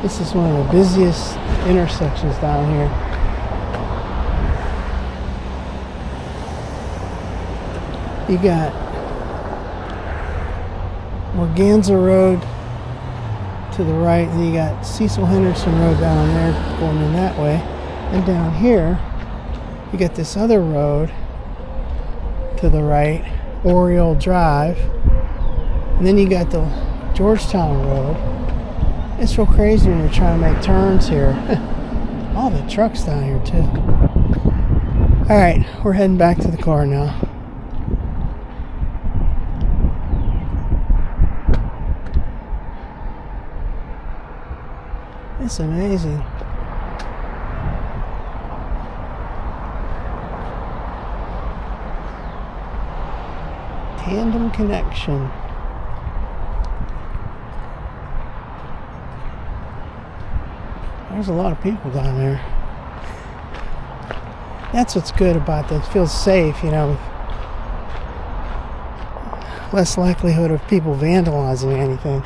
This is one of the busiest intersections down here. You got Organza Road to the right, and you got Cecil Henderson Road down there going in that way. And down here, you got this other road to the right, Oriole Drive. And then you got the Georgetown Road. It's real crazy when you're trying to make turns here. All the trucks down here too. Alright, we're heading back to the car now. It's amazing. Tandem Connection. There's a lot of people down there. That's what's good about that. It feels safe, you know. Less likelihood of people vandalizing anything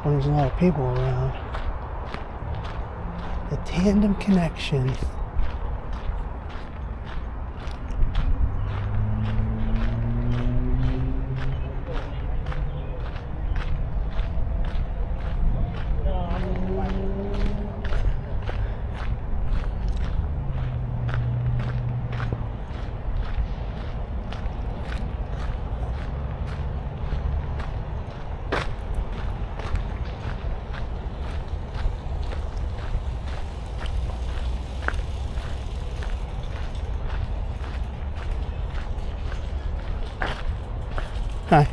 when there's a lot of people around. The Tandem Connection. Hi.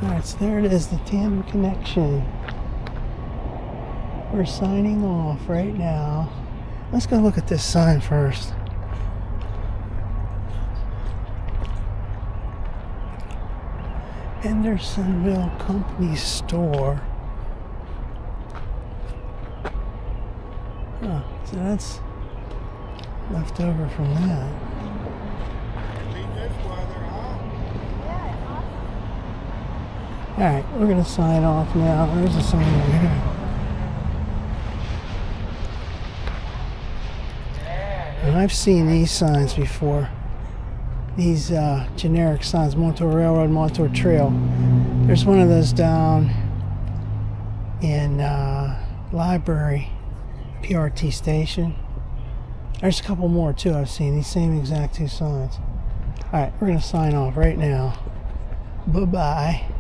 Alright, so there it is, the Tandem Connection. We're signing off right now. Let's go look at this sign first. Hendersonville Company Store. Oh, so that's left over from that. Alright, we're going to sign off now. There's a sign over here. And I've seen these signs before. These generic signs, Montour Railroad, Montour Trail. There's one of those down in Library, PRT station. There's a couple more too I've seen, these same exact two signs. Alright, we're going to sign off right now. Bye-bye.